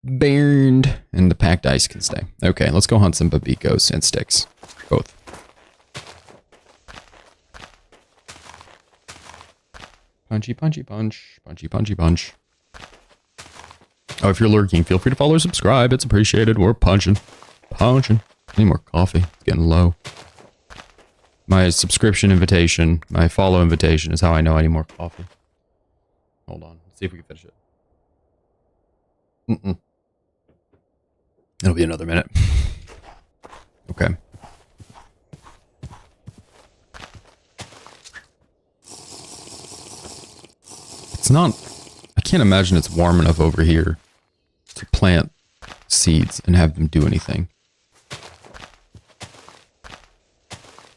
Burned. And the packed ice can stay. Okay, let's go hunt some babicos and sticks. Both. Punchy, punchy, punch. Punchy, punchy, punch. Oh, if you're lurking, feel free to follow or subscribe. It's appreciated. We're punching. Punching. I need more coffee. It's getting low. My subscription invitation, my follow invitation is how I know I need more coffee. Hold on. Let's see if we can finish it. It'll be another minute. Okay. It's not... I can't imagine it's warm enough over here to plant seeds and have them do anything.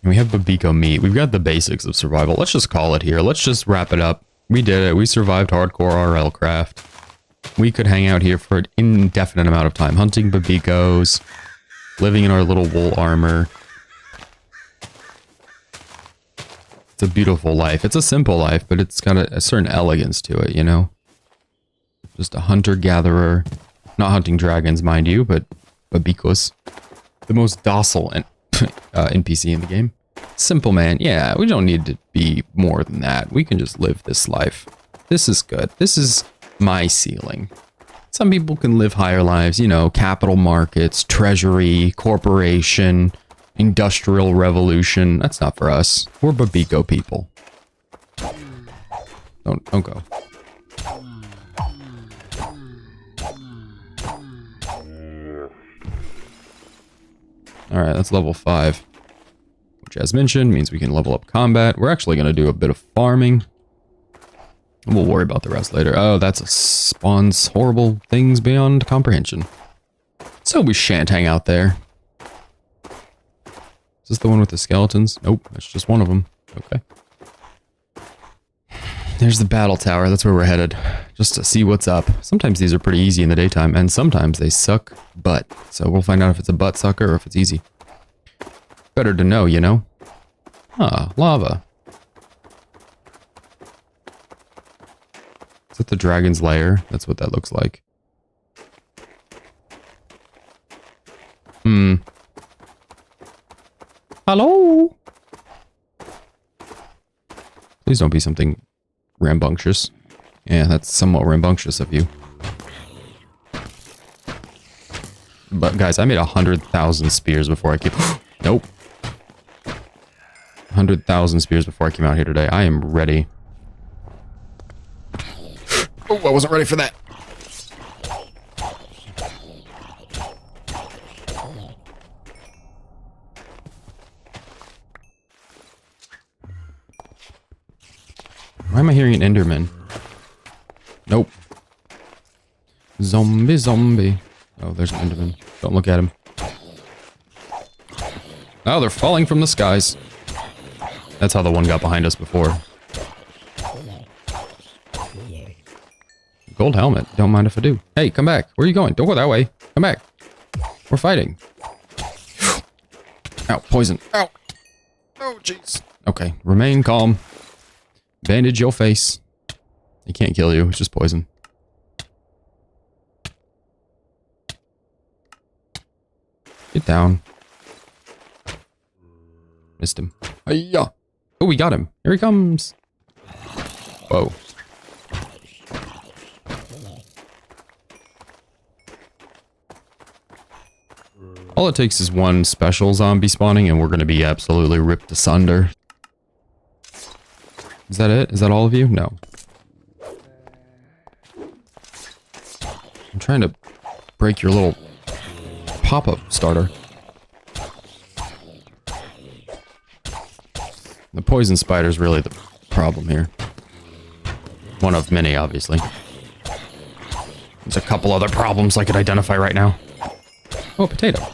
And we have babico meat. We've got the basics of survival. Let's just call it here. Let's just wrap it up. We did it. We survived hardcore RL craft. We could hang out here for an indefinite amount of time. Hunting babicos. Living in our little wool armor. It's a beautiful life. It's a simple life, but it's got a certain elegance to it, you know? Just a hunter-gatherer. Not hunting dragons, mind you, but babicos. The most docile and NPC in the game. Simple man. Yeah, we don't need to be more than that. We can just live this life. This is good. This is my ceiling. Some people can live higher lives, you know, capital markets, treasury, corporation, industrial revolution. That's not for us. We're babico people. Don't go. Alright, that's level 5. Which, as mentioned, means we can level up combat. We're actually going to do a bit of farming. We'll worry about the rest later. Oh, that's a spawns horrible things beyond comprehension. So we shan't hang out there. Is this the one with the skeletons? Nope, that's just one of them. Okay. There's the battle tower. That's where we're headed. Just to see what's up. Sometimes these are pretty easy in the daytime, and sometimes they suck butt. So we'll find out if it's a butt sucker or if it's easy. Better to know, you know? Ah, lava. Is that the dragon's lair? That's what that looks like. Hello? Please don't be something rambunctious. Yeah, that's somewhat rambunctious of you. But guys, I made 100,000 spears before I came... Nope. 100,000 spears before I came out here today. I am ready. Oh, I wasn't ready for that. Why am I hearing an Enderman? Nope. Zombie, zombie. Oh, there's an Enderman. Don't look at him. Oh, they're falling from the skies. That's how the one got behind us before. Gold helmet. Don't mind if I do. Hey, come back. Where are you going? Don't go that way. Come back. We're fighting. Ow, poison. Ow. Oh, jeez. Okay, remain calm. Bandage your face. It can't kill you. It's just poison. Get down. Missed him. Hi-ya. Oh, we got him. Here he comes. Whoa. All it takes is one special zombie spawning and we're going to be absolutely ripped asunder. Is that it? Is that all of you? No. I'm trying to break your little pop-up starter. The poison spider's really the problem here. One of many, obviously. There's a couple other problems I could identify right now. Oh, potato.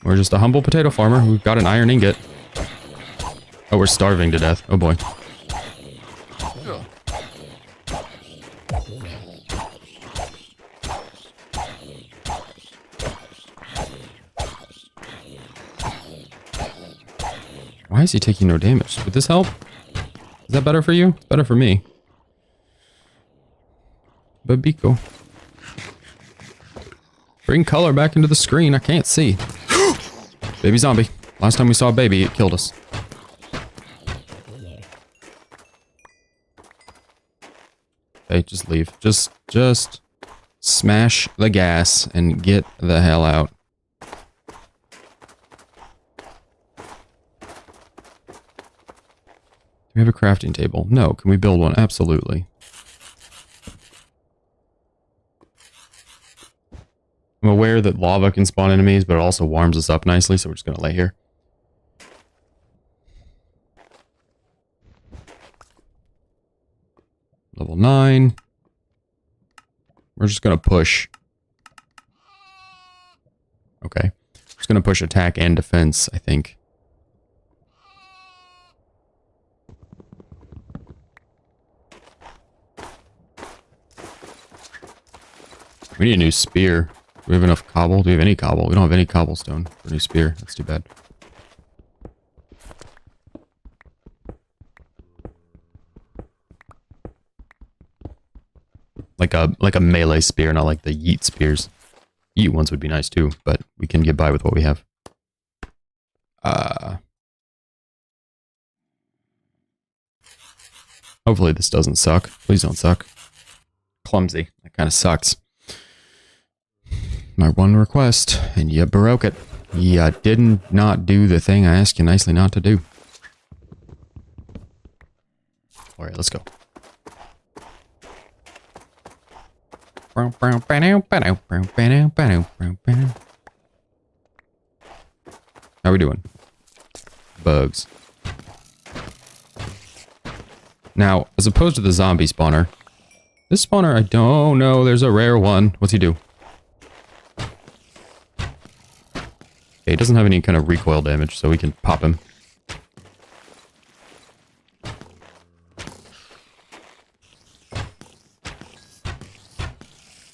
We're just a humble potato farmer who got an iron ingot. Oh, we're starving to death. Oh boy. Why is he taking no damage? Would this help? that better for you? It's better for me. Babico. Bring color back into the screen. I can't see. Baby zombie. Last time we saw a baby, it killed us. Okay, just leave. Just smash the gas and get the hell out. Do we have a crafting table? No. Can we build one? Absolutely. I'm aware that lava can spawn enemies, but it also warms us up nicely, so we're just gonna lay here. Level 9. We're just gonna push. Okay. Just gonna push attack and defense, I think. We need a new spear. Do we have enough cobble? Do we have any cobble? We don't have any cobblestone for a new spear. That's too bad. Like a melee spear, not like the yeet spears. Yeet ones would be nice too, but we can get by with what we have. Hopefully this doesn't suck. Please don't suck. Clumsy. That kind of sucks. My one request, and you broke it. You did not do the thing I asked you nicely not to do. Alright, let's go. How we doing? Bugs. Now, as opposed to the zombie spawner, this spawner, I don't know, there's a rare one. What's he do? Okay, he doesn't have any kind of recoil damage, so we can pop him.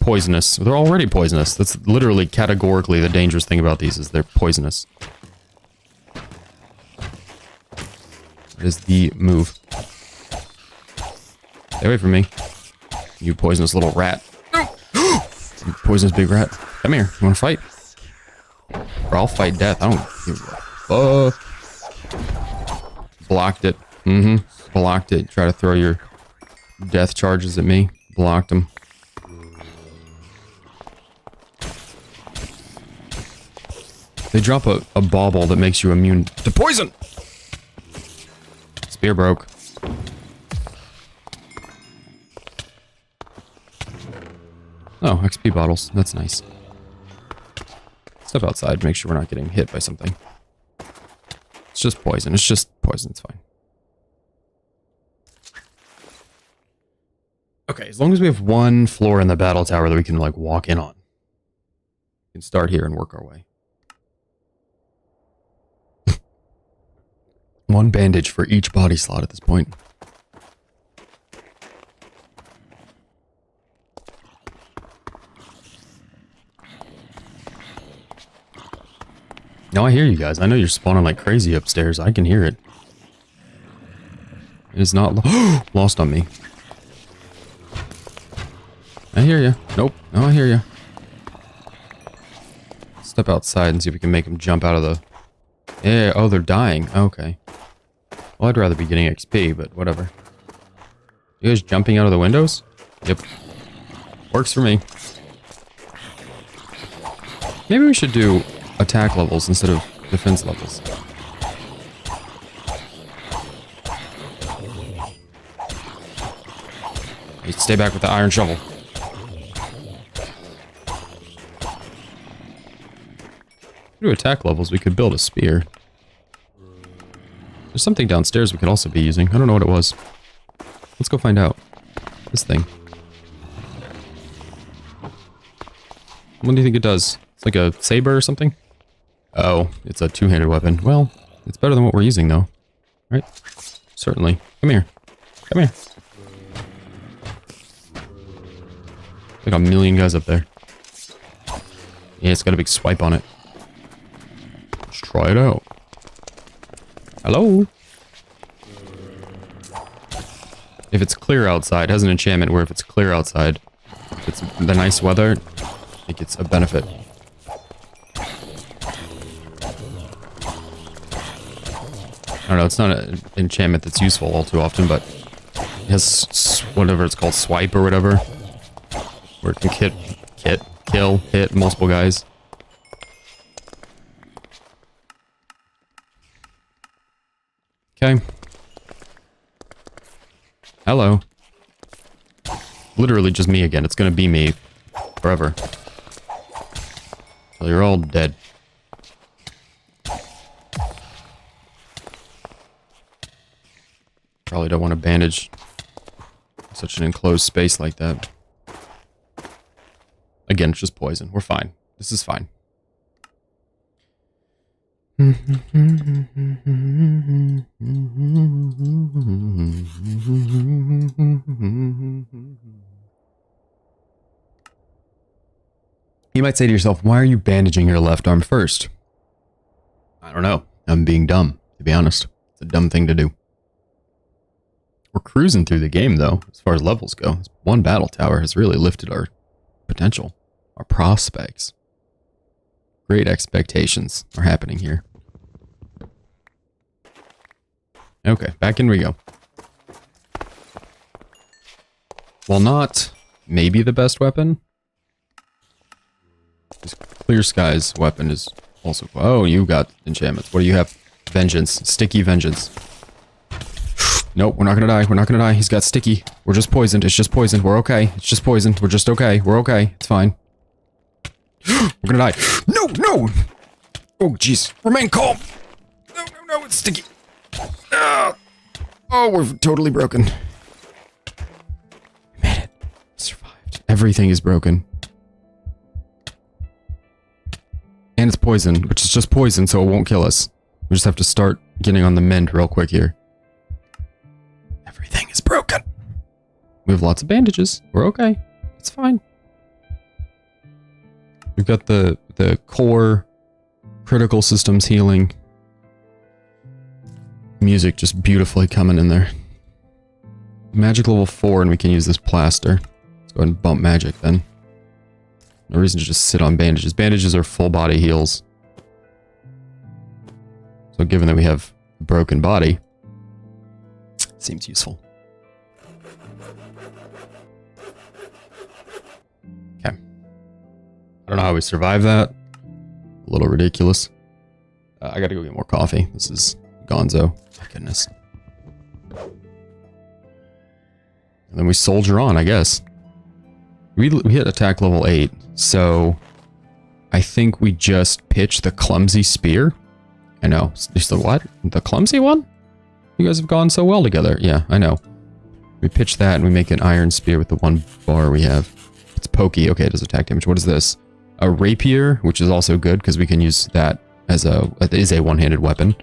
Poisonous. They're already poisonous. That's literally categorically the dangerous thing about these, is they're poisonous. That is the move. Stay away from me. You poisonous little rat. You poisonous big rat. Come here. You wanna fight? Or I'll fight death. I don't give a fuck. Blocked it. Blocked it. Try to throw your death charges at me. Blocked them. They drop a bauble that makes you immune to poison! Spear broke. Oh, XP bottles. That's nice. Step outside, make sure we're not getting hit by something. It's just poison. It's just poison. It's fine. Okay, as long as we have one floor in the battle tower that we can, like, walk in on. We can start here and work our way. One bandage for each body slot at this point. No, I hear you guys. I know you're spawning like crazy upstairs. I can hear it. It is not lost on me. I hear you. Nope. No, I hear you. Step outside and see if we can make them jump out of the... Yeah. Oh, they're dying. Okay. Well, I'd rather be getting XP, but whatever. You guys jumping out of the windows? Yep. Works for me. Maybe we should do attack levels instead of defense levels. Hey, stay back with the iron shovel. To do attack levels, we could build a spear. There's something downstairs we could also be using. I don't know what it was. Let's go find out. This thing. What do you think it does? It's like a saber or something? Oh, it's a two-handed weapon. Well, it's better than what we're using, though. Right? Certainly. Come here. Come here. Like a million guys up there. Yeah, it's got a big swipe on it. Let's try it out. Hello? If it's clear outside, it has an enchantment where if it's clear outside, if it's the nice weather, it gets a benefit. I don't know, it's not an enchantment that's useful all too often, but it has whatever it's called, swipe or whatever, where it can hit multiple guys. Okay. Hello. Literally just me again. It's gonna be me forever. Well, you're all dead. Probably don't want to bandage such an enclosed space like that. Again, it's just poison. We're fine. This is fine. You might say to yourself, why are you bandaging your left arm first? I don't know. I'm being dumb, to be honest. It's a dumb thing to do. We're cruising through the game, though, as far as levels go. This one battle tower has really lifted our potential, our prospects. Great expectations are happening here. Okay, back in we go. While not maybe the best weapon, this Clear Skies weapon is also... Oh, you got enchantments. What do you have? Vengeance. Sticky Vengeance. Nope, we're not gonna die. We're not gonna die. He's got sticky. We're just poisoned. It's just poisoned. We're okay. It's just poisoned. We're just okay. We're okay. It's fine. We're gonna die. No, no! Oh, jeez. Remain calm. No, no, no. It's sticky. Oh, we're totally broken. We made it. Survived. Everything is broken. And it's poison, which is just poison, so it won't kill us. We just have to start getting on the mend real quick here. Everything is broken. We have lots of bandages. We're okay. It's fine. We've got the core critical systems healing. Music just beautifully coming in there. Magic level 4 and we can use this plaster. Let's go ahead and bump magic then. No reason to just sit on bandages. Bandages are full body heals. So given that we have a broken body, seems useful. Okay. I don't know how we survive that. A little ridiculous. I gotta go get more coffee. This is gonzo. My goodness. And then we soldier on, I guess. We hit attack level 8, so I think we just pitch the clumsy spear. I know. Just the what? The clumsy one? You guys have gone so well together. Yeah, I know. We pitch that and we make an iron spear with the one bar we have. It's pokey. Okay, it does attack damage. What is this? A rapier, which is also good because we can use that as it is a one-handed weapon.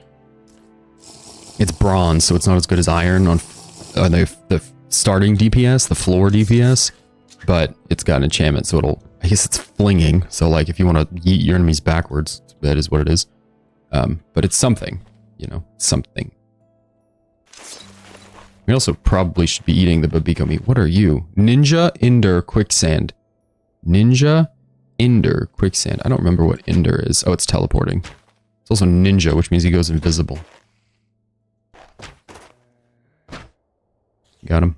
It's bronze, so it's not as good as iron on the starting DPS, the floor DPS, but it's got an enchantment, so it'll, I guess it's flinging, so like if you want to yeet your enemies backwards, that is what it is. But it's something, you know, something. We also probably should be eating the Babiko meat. What are you? Ninja Ender Quicksand. Ninja Ender Quicksand. I don't remember what Ender is. Oh, it's teleporting. It's also ninja, which means he goes invisible. Got him.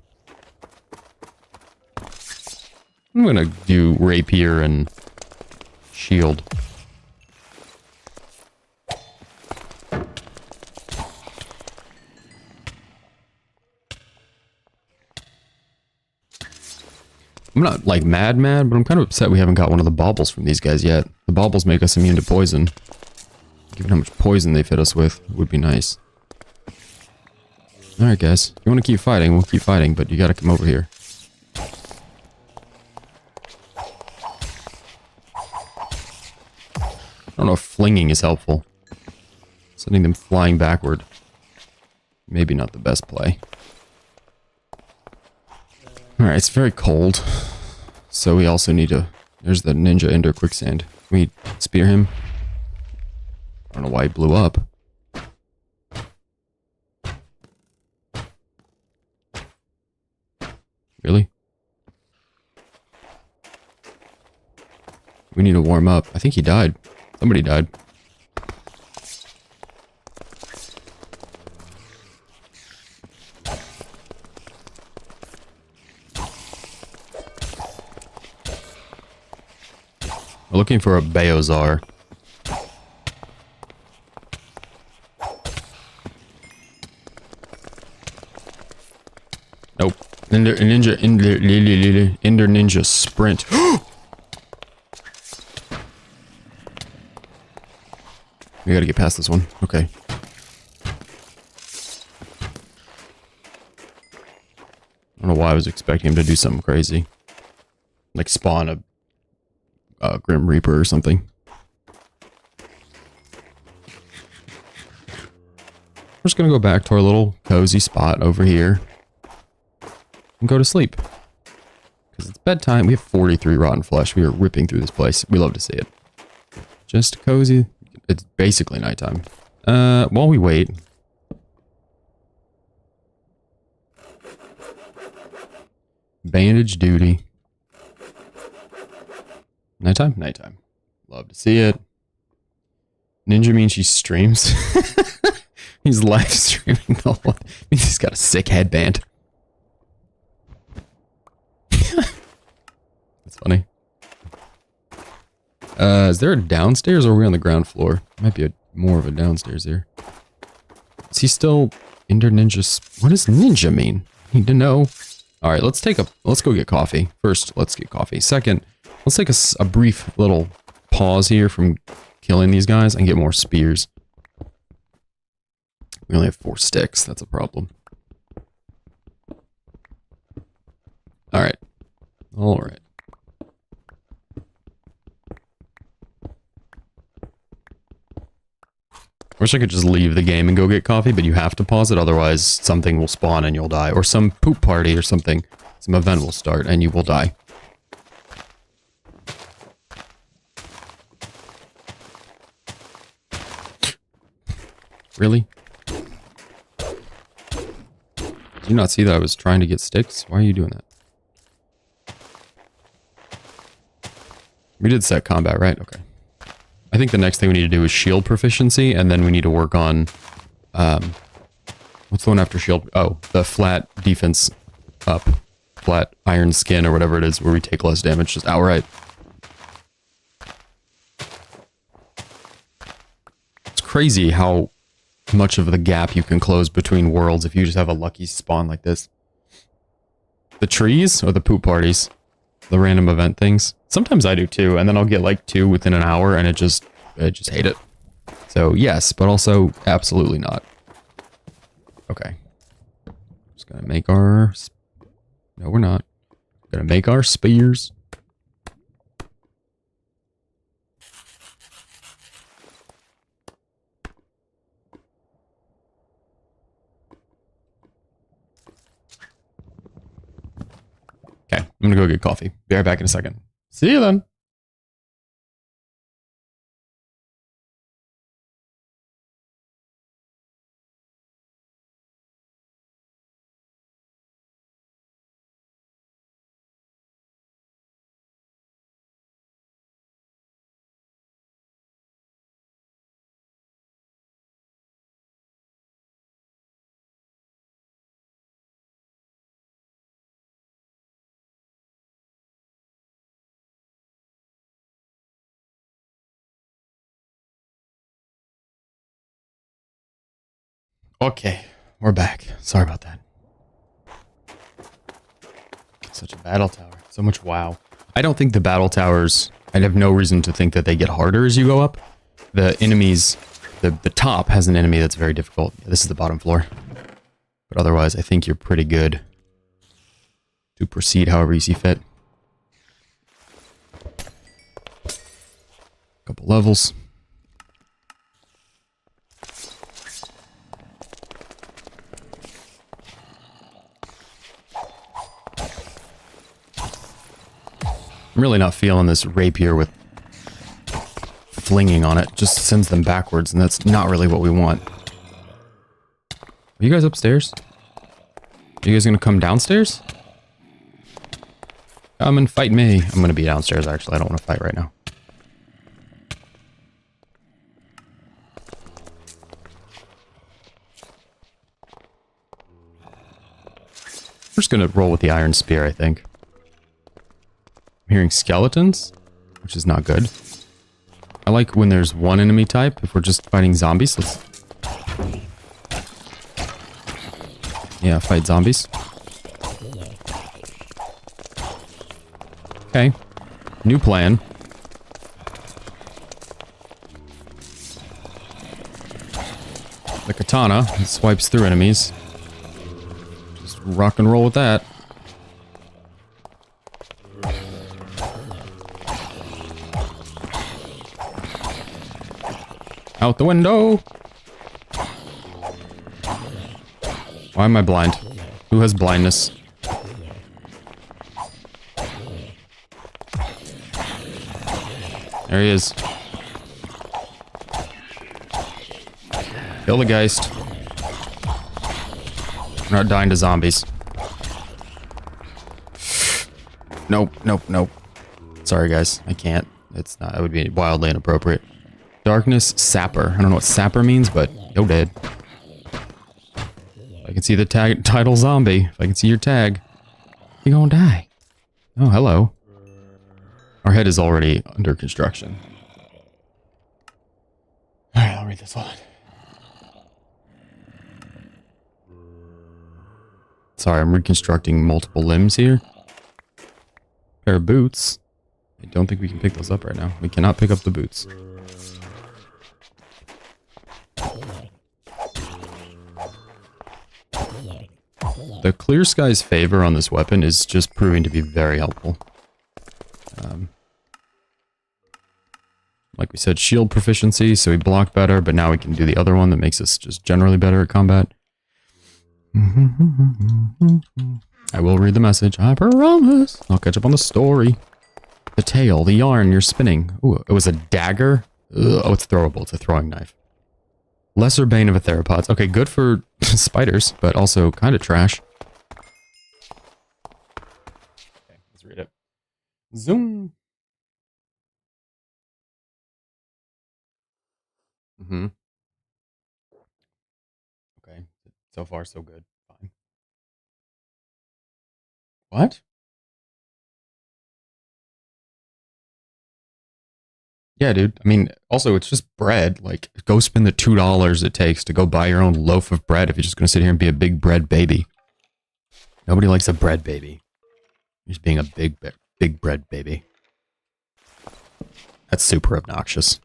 I'm gonna do rapier and shield. I'm not like mad, but I'm kind of upset we haven't got one of the baubles from these guys yet. The baubles make us immune to poison. Given how much poison they've hit us with, it would be nice. Alright guys, if you want to keep fighting, we'll keep fighting, but you gotta come over here. I don't know if flinging is helpful. Sending them flying backward. Maybe not the best play. Alright, it's very cold. So we also need to... There's the Ninja Ender Quicksand. Can we spear him? I don't know why he blew up. Really? We need to warm up. I think he died. Somebody died. We're looking for a Beozar. Nope. Ender Ninja Sprint. We gotta get past this one. Okay. I don't know why I was expecting him to do something crazy. Like spawn a Grim Reaper or something. We're just gonna go back to our little cozy spot over here. And go to sleep. Because it's bedtime. We have 43 rotten flesh. We are ripping through this place. We love to see it. Just cozy. It's basically nighttime. While we wait. Bandage duty. Nighttime? Nighttime. Love to see it. Ninja means she streams. He's live streaming the whole... He's got a sick headband. That's funny. Is there a downstairs or are we on the ground floor? Might be more of a downstairs here. Is he still Ender Ninja? What does ninja mean? Need to know. Alright, let's go get coffee. First, let's get coffee. Second, let's take a brief little pause here from killing these guys and get more spears. We only have 4 sticks. That's a problem. Alright. Alright. I wish I could just leave the game and go get coffee, but you have to pause it, otherwise something will spawn and you'll die. Or some poop party or something. Some event will start and you will die. Really? Did you not see that I was trying to get sticks? Why are you doing that? We did set combat, right? Okay. I think the next thing we need to do is shield proficiency, and then we need to work on, what's the one after shield? Oh, the flat defense up. Flat iron skin or whatever it is, where we take less damage just outright. It's crazy how much of the gap you can close between worlds if you just have a lucky spawn like this. The trees or the poop parties? The random event things. Sometimes I do too, and then I'll get like 2 within an hour, and I just hate it. So yes, but also absolutely not. Okay. Just gonna make our... No, we're not. Gonna make our spears. Okay, I'm gonna go get coffee. Be right back in a second. See you then. Okay, we're back. Sorry about that. Such a battle tower. So much WoW. I don't think the battle towers... I'd have no reason to think that they get harder as you go up. The enemies... The top has an enemy that's very difficult. This is the bottom floor. But otherwise, I think you're pretty good to proceed however you see fit. Couple levels. I'm really not feeling this rapier with flinging on it. Just sends them backwards, and that's not really what we want. Are you guys upstairs? Are you guys gonna come downstairs? Come and fight me. I'm going to be downstairs, actually. I don't want to fight right now. We're just going to roll with the iron spear, I think. I'm hearing skeletons, which is not good. I like when there's one enemy type. If we're just fighting zombies, let's... Yeah, fight zombies. Okay. New plan. The katana swipes through enemies. Just rock and roll with that. Out the window! Why am I blind? Who has blindness? There he is. Kill the Geist. We're not dying to zombies. Nope, nope, nope. Sorry guys, I can't. It's not, it would be wildly inappropriate. Darkness Sapper. I don't know what Sapper means, but yo dead. If I can see the tag title zombie, if I can see your tag, you're gonna die. Oh, hello. Our head is already under construction. Alright, I'll read this one. Sorry, I'm reconstructing multiple limbs here. Pair of boots. I don't think we can pick those up right now. We cannot pick up the boots. The Clear Sky's favor on this weapon is just proving to be very helpful. Like we said, shield proficiency, so we block better, but now we can do the other one that makes us just generally better at combat. I will read the message, I promise. I'll catch up on the story. The tail, the yarn you're spinning. Ooh, it was a dagger? Ugh, oh, it's throwable. It's a throwing knife. Lesser bane of a theropods. Okay, good for spiders, but also kind of trash. Okay, let's read it. Zoom. Okay, so far so good. Fine. What? Yeah, dude. I mean, also, it's just bread. Like, go spend the $2 it takes to go buy your own loaf of bread if you're just going to sit here and be a big bread baby. Nobody likes a bread baby. You're just being a big bread baby. That's super obnoxious.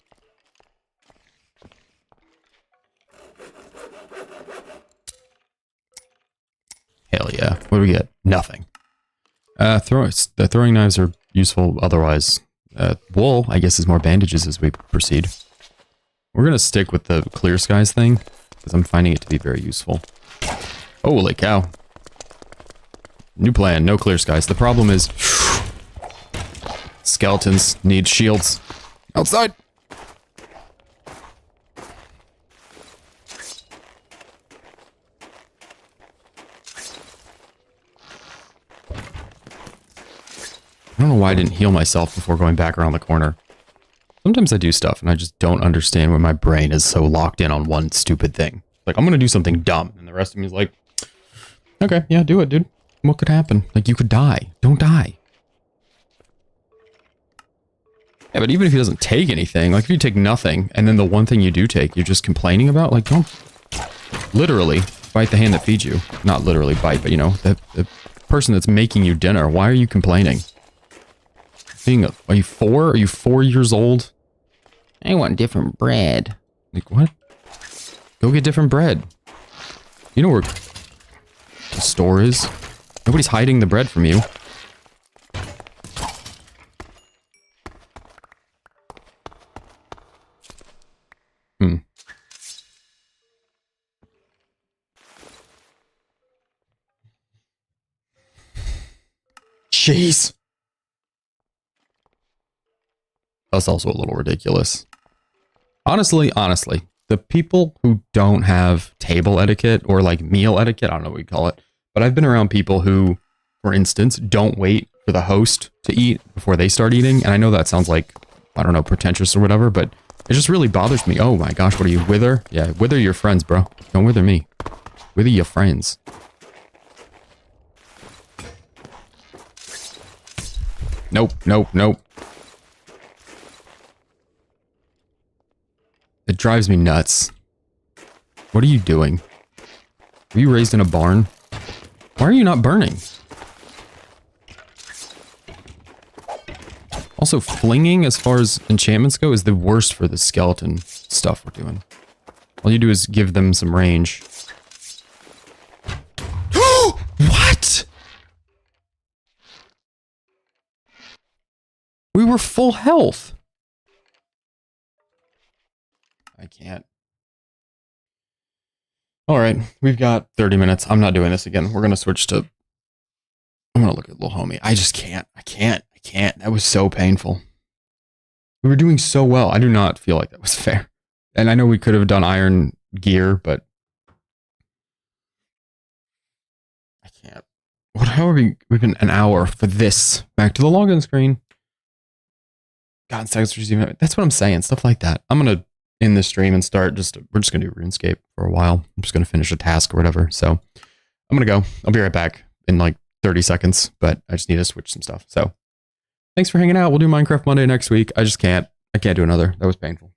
Hell yeah. What do we get? Nothing. The throwing knives are useful otherwise. Wool, I guess, is more bandages as we proceed. We're going to stick with the Clear Skies thing, because I'm finding it to be very useful. Holy cow. New plan, no Clear Skies. The problem is... skeletons need shields. Outside! I don't know why I didn't heal myself before going back around the corner. Sometimes I do stuff and I just don't understand when my brain is so locked in on one stupid thing. Like, I'm gonna do something dumb, and the rest of me is like, okay, yeah, do it, dude. What could happen? Like, you could die. Don't die. Yeah, but even if he doesn't take anything, like if you take nothing, and then the one thing you do take, you're just complaining about, like, don't literally bite the hand that feeds you. Not literally bite, but you know, the person that's making you dinner. Why are you complaining? Are you 4? Are you 4 years old? I want different bread. Like, what? Go get different bread. You know where the store is? Nobody's hiding the bread from you. Jeez. That's also a little ridiculous. Honestly, the people who don't have table etiquette or like meal etiquette, I don't know what you call it, but I've been around people who, for instance, don't wait for the host to eat before they start eating. And I know that sounds like, I don't know, pretentious or whatever, but it just really bothers me. Oh my gosh, what are you, wither? Yeah, wither your friends, bro. Don't wither me. Wither your friends. Nope, nope, nope. It drives me nuts. What are you doing? Were you raised in a barn? Why are you not burning? Also, flinging, as far as enchantments go, is the worst for the skeleton stuff we're doing. All you do is give them some range. What? We were full health. I can't. All right, we've got 30 minutes. I'm not doing this again. We're going to switch to... I'm going to look at little homie. I just can't. I can't. That was so painful. We were doing so well. I do not feel like that was fair. And I know we could have done iron gear, but... I can't. How are we... We've been an hour for this. Back to the login screen. God, that's what I'm saying. Stuff like that. I'm going to end the stream and start we're just going to do RuneScape for a while. I'm just going to finish a task or whatever. So I'm going to go. I'll be right back in like 30 seconds, but I just need to switch some stuff. So thanks for hanging out. We'll do Minecraft Monday next week. I can't do another. That was painful.